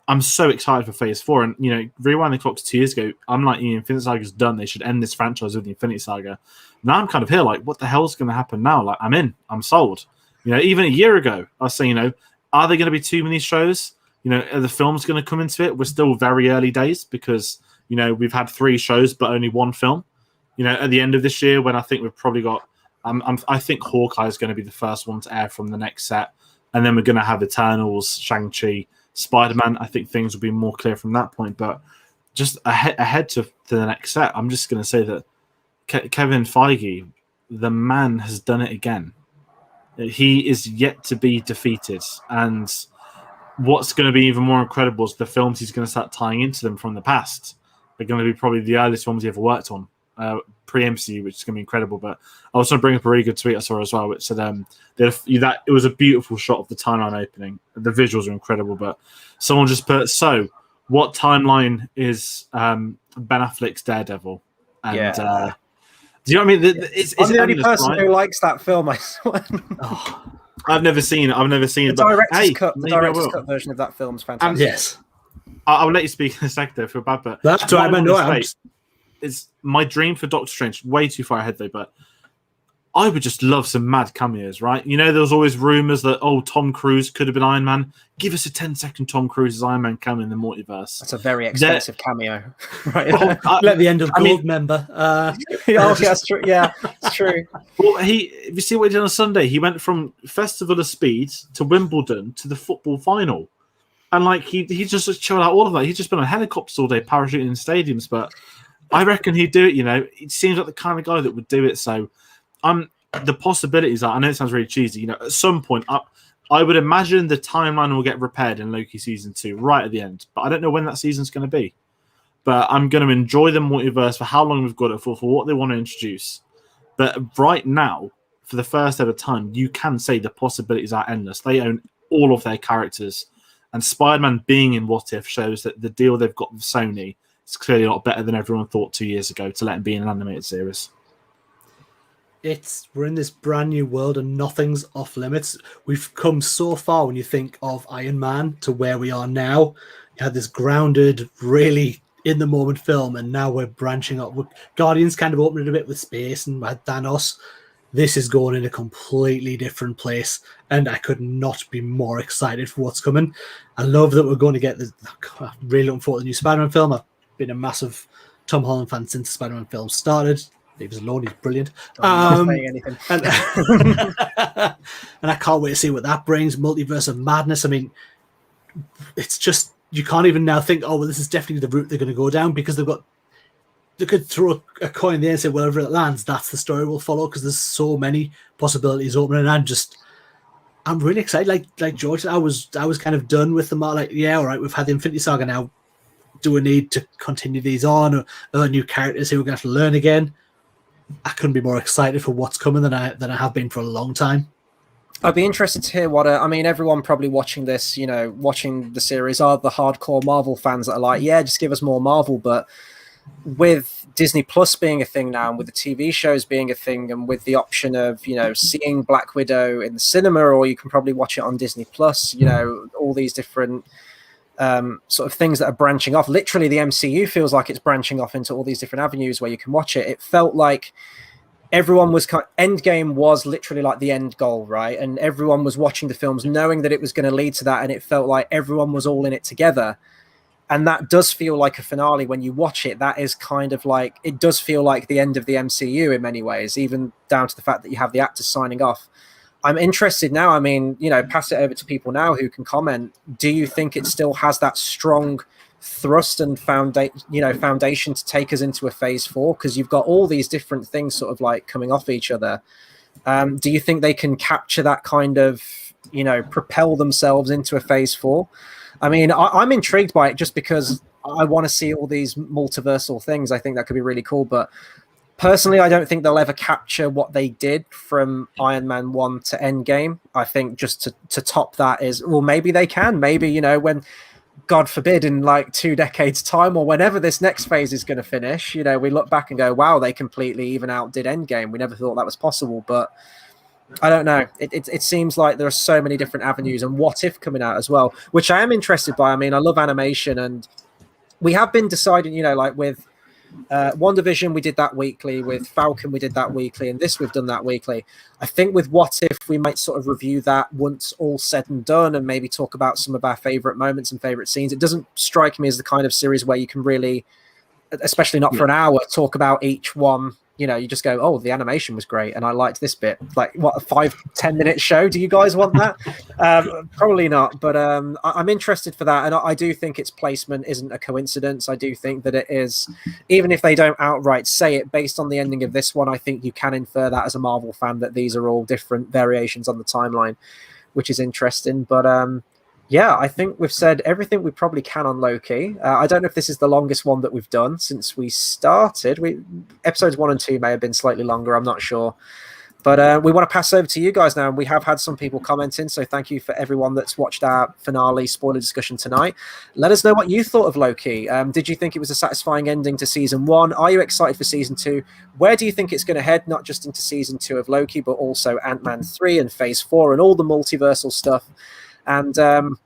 I'm so excited for Phase 4. And, rewind the clock to 2 years ago, I'm like, Infinity Saga's done. They should end this franchise with the Infinity Saga. Now I'm kind of here, like, what the hell's going to happen now? Like, I'm in. I'm sold. Even a year ago, I was saying, are there going to be too many shows? Are the films going to come into it? We're still very early days because, we've had 3 shows, but only 1 film. At the end of this year, when I think we've probably got, I think Hawkeye is going to be the first one to air from the next set. And then we're going to have Eternals, Shang-Chi, Spider-Man. I think things will be more clear from that point, but just ahead to the next set, I'm just going to say that Kevin Feige, the man has done it again. He is yet to be defeated, and what's going to be even more incredible is the films he's going to start tying into them from the past. They're going to be probably the earliest films he ever worked on, pre-MCU, which is going to be incredible. But I was going to bring up a really good tweet I saw as well, which said that it was a beautiful shot of the timeline opening. The visuals are incredible, but someone just put, so what timeline is Ben Affleck's Daredevil? And do you know what I mean? I'm the only person who likes that film, I swear. I've never seen it. The director's cut version of that film is fantastic. Yes. I'll let you speak in a second though, I feel bad, but that's right. It's my dream for Doctor Strange. Way too far ahead though, but I would just love some mad cameos, right? There was always rumors that Tom Cruise could have been Iron Man. Give us a 10-second Tom Cruise as Iron Man cameo in the multiverse. That's a very expensive cameo, right? Let the end of Gold member. That's true. Yeah, it's true. Well, if you see what he did on Sunday, he went from Festival of Speed to Wimbledon to the football final. And like he just chilled out all of that. He's just been on helicopters all day, parachuting in stadiums. But I reckon he'd do it. He seems like the kind of guy that would do it. So, the possibilities are. I know it sounds really cheesy. At some point, I would imagine the timeline will get repaired in Loki season 2, right at the end. But I don't know when that season's going to be. But I'm going to enjoy the multiverse for how long we've got it for what they want to introduce. But right now, for the first ever time, you can say the possibilities are endless. They own all of their characters. And Spider-Man being in What If shows that the deal they've got with Sony is clearly a lot better than everyone thought 2 years ago to let him be in an animated series. We're in this brand new world and nothing's off limits. We've come so far when you think of Iron Man to where we are now. You had this grounded, really in the moment film, and now we're branching up. Guardians kind of opened it a bit with space and had Thanos. This is going in a completely different place, and I could not be more excited for what's coming. I love that we're going to get this. I'm really looking forward to the new Spider-Man film. I've been a massive Tom Holland fan since the Spider-Man film started. Leave us alone, he's brilliant. Not saying anything. And I can't wait to see what that brings. Multiverse of Madness. I mean, it's just, you can't even now think, oh, well, this is definitely the route they're going to go down, because they could throw a coin in there and say, wherever it lands, that's the story we'll follow, because there's so many possibilities opening. And I'm really excited. Like George, I was kind of done with them. Like, yeah, all right, we've had the Infinity Saga now. do we need to continue these on, or are there new characters who we're going to have to learn again? I couldn't be more excited for what's coming than I have been for a long time. I'd be interested to hear what I mean, everyone probably watching this, watching the series are the hardcore Marvel fans that are like, yeah, just give us more Marvel. But with Disney Plus being a thing now, and with the TV shows being a thing, and with the option of, seeing Black Widow in the cinema, or you can probably watch it on Disney Plus, all these different sort of things that are branching off. Literally, the MCU feels like it's branching off into all these different avenues where you can watch it. It felt like everyone was Endgame was literally like the end goal, right? And everyone was watching the films knowing that it was going to lead to that, and it felt like everyone was all in it together. And that does feel like a finale when you watch it. That is kind of like, it does feel like the end of the MCU in many ways, even down to the fact that you have the actors signing off. I'm interested now. I mean, pass it over to people now who can comment. Do you think it still has that strong thrust and foundation to take us into a phase 4? Because you've got all these different things sort of like coming off each other. Do you think they can capture that kind of, propel themselves into a phase 4? I mean, I'm intrigued by it just because I want to see all these multiversal things. I think that could be really cool. But personally, I don't think they'll ever capture what they did from Iron Man 1 to Endgame. I think just to top that is, well, maybe they can. Maybe, when, God forbid, in like 2 decades' time, or whenever this next phase is going to finish, we look back and go, wow, they completely even outdid Endgame. We never thought that was possible. But I don't know. It seems like there are so many different avenues, and What If coming out as well, which I am interested by. I mean, I love animation, and we have been deciding, like with WandaVision, we did that weekly. With Falcon, we did that weekly, and this we've done that weekly. I think with What If, we might sort of review that once all said and done, and maybe talk about some of our favorite moments and favorite scenes. It doesn't strike me as the kind of series where you can really, especially not for an hour, talk about each one. You just go, oh, the animation was great, and I liked this bit. Like, what, a 5-10 minute show? Do you guys want that? Probably not, but I'm interested for that, and I do think its placement isn't a coincidence. I do think that it is, even if they don't outright say it, based on the ending of this one, I think you can infer that as a Marvel fan, that these are all different variations on the timeline, which is interesting. But yeah, I think we've said everything we probably can on Loki. I don't know if this is the longest one that we've done since we started. Episodes 1 and 2 may have been slightly longer. I'm not sure. But we want to pass over to you guys now. And we have had some people commenting. So thank you for everyone that's watched our finale spoiler discussion tonight. Let us know what you thought of Loki. Did you think it was a satisfying ending to season 1? Are you excited for season 2? Where do you think it's going to head? Not just into season 2 of Loki, but also Ant-Man 3 and phase 4 and all the multiversal stuff. And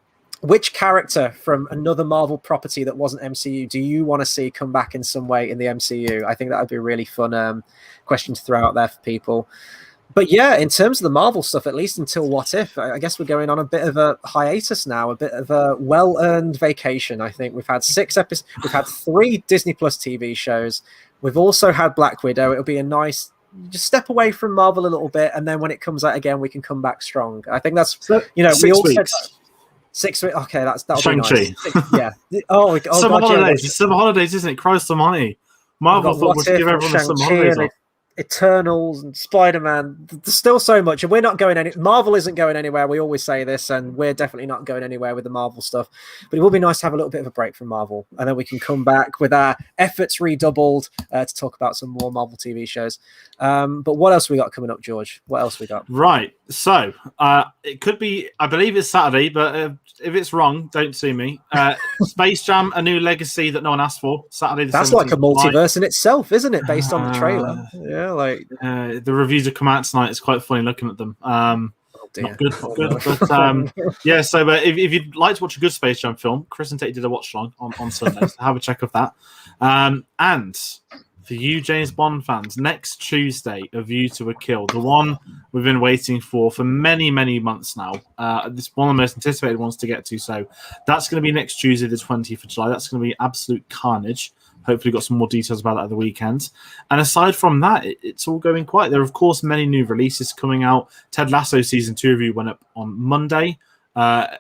which character from another Marvel property that wasn't MCU do you want to see come back in some way in the MCU? I think that would be a really fun question to throw out there for people. But yeah, in terms of the Marvel stuff, at least until What If, I guess we're going on a bit of a hiatus now, a bit of a well-earned vacation. I think we've had 6 episodes, we've had 3 Disney Plus TV shows. We've also had Black Widow. It'll be a nice, just step away from Marvel a little bit, and then when it comes out again, we can come back strong. I think that's, we all said 6 weeks. Okay, that'll be nice. Yeah. Summer holidays. It's summer holidays, isn't it? Christ almighty. Marvel thought we'd give everyone some holidays off. Eternals and Spider-Man. There's still so much, and we're not going Marvel isn't going anywhere. We always say this, and we're definitely not going anywhere with the Marvel stuff. But it will be nice to have a little bit of a break from Marvel, and then we can come back with our efforts redoubled to talk about some more Marvel TV shows. But what else we got coming up, George? What else we got? Right. So it could be, I believe it's Saturday, but if it's wrong, don't sue me. Space Jam: A New Legacy that no one asked for. Saturday. That's like a multiverse in itself, isn't it? Based on the trailer. Yeah. The reviews have come out tonight. It's quite funny looking at them. Not good. But yeah, so if you'd like to watch a good Space Jam film, Chris and Tate did a watch along on Sunday. So have a check of that. And for you James Bond fans, next Tuesday, A View to a Kill, the one we've been waiting for many, many months now. This one of the most anticipated ones to get to. So that's going to be next Tuesday, the 20th of July. That's going to be absolute carnage. Hopefully got some more details about that at the weekend. And aside from that, it's all going quiet. There are, of course, many new releases coming out. Ted Lasso Season 2 review went up on Monday. To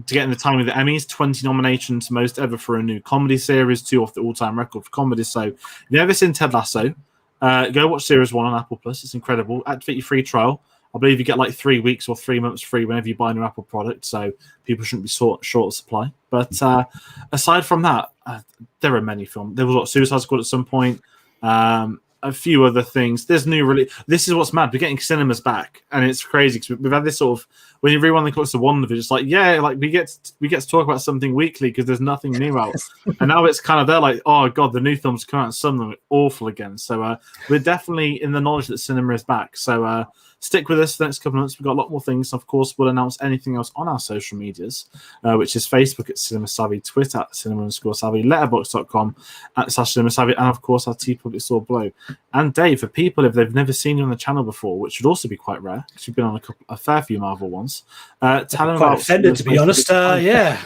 get in the time of the Emmys, 20 nominations, most ever for a new comedy series, 2 off the all-time record for comedy. So if you've never seen Ted Lasso, go watch Series 1 on Apple Plus. It's incredible. Activate your free trial. I believe you get like 3 weeks or 3 months free whenever you buy a new Apple product, so people shouldn't be short of supply. But aside from that, there are many films. There was Suicide Squad at some point. A few other things. There's new release. This is what's mad. We're getting cinemas back, and it's crazy because we've had this sort of when you rewind the clocks to WandaVision, it's like we get to talk about something weekly because there's nothing new out, and now it's kind of there like, oh god, the new films come out and some of them are awful again. So we're definitely in the knowledge that cinema is back. So stick with us for the next couple of months. We've got a lot more things. Of course, we'll announce anything else on our social medias, which is Facebook at Cinema Savvy, Twitter at Cinema_Savvy, Letterboxd.com at /Cinema Savvy, and of course our TeePublic store below. And Dave, for people if they've never seen you on the channel before, which would also be quite rare because you've been on a fair few Marvel ones, tell them about. Offended, to be honest. Yeah,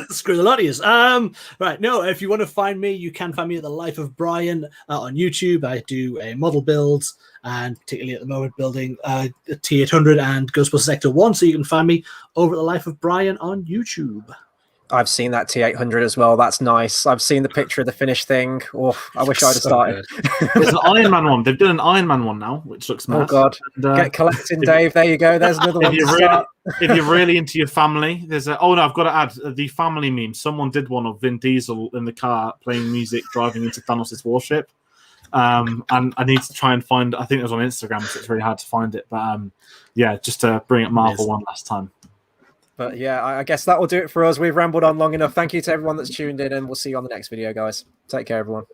screw the lot of you. Right, no. If you want to find me, you can find me at The Life of Brian on YouTube. I do model builds, and particularly at the moment building T800 and Ghostbusters Sector 1. So you can find me over at The Life of Brian on YouTube. I've seen that T800 as well. That's nice. I've seen the picture of the finished thing. Oh, I wish I'd have started. There's an Iron Man one. They've done an Iron Man one now, which looks mad. Oh god! And, get collecting, Dave. There you go. There's another one. If you're really into your family, there's a. Oh no, I've got to add the family meme. Someone did one of Vin Diesel in the car playing music, driving into Thanos' warship. And I need to try and find. I think it was on Instagram, so it's really hard to find it. But yeah, just to bring up Marvel one last time. But yeah, I guess that will do it for us. We've rambled on long enough. Thank you to everyone that's tuned in, and we'll see you on the next video, guys. Take care, everyone.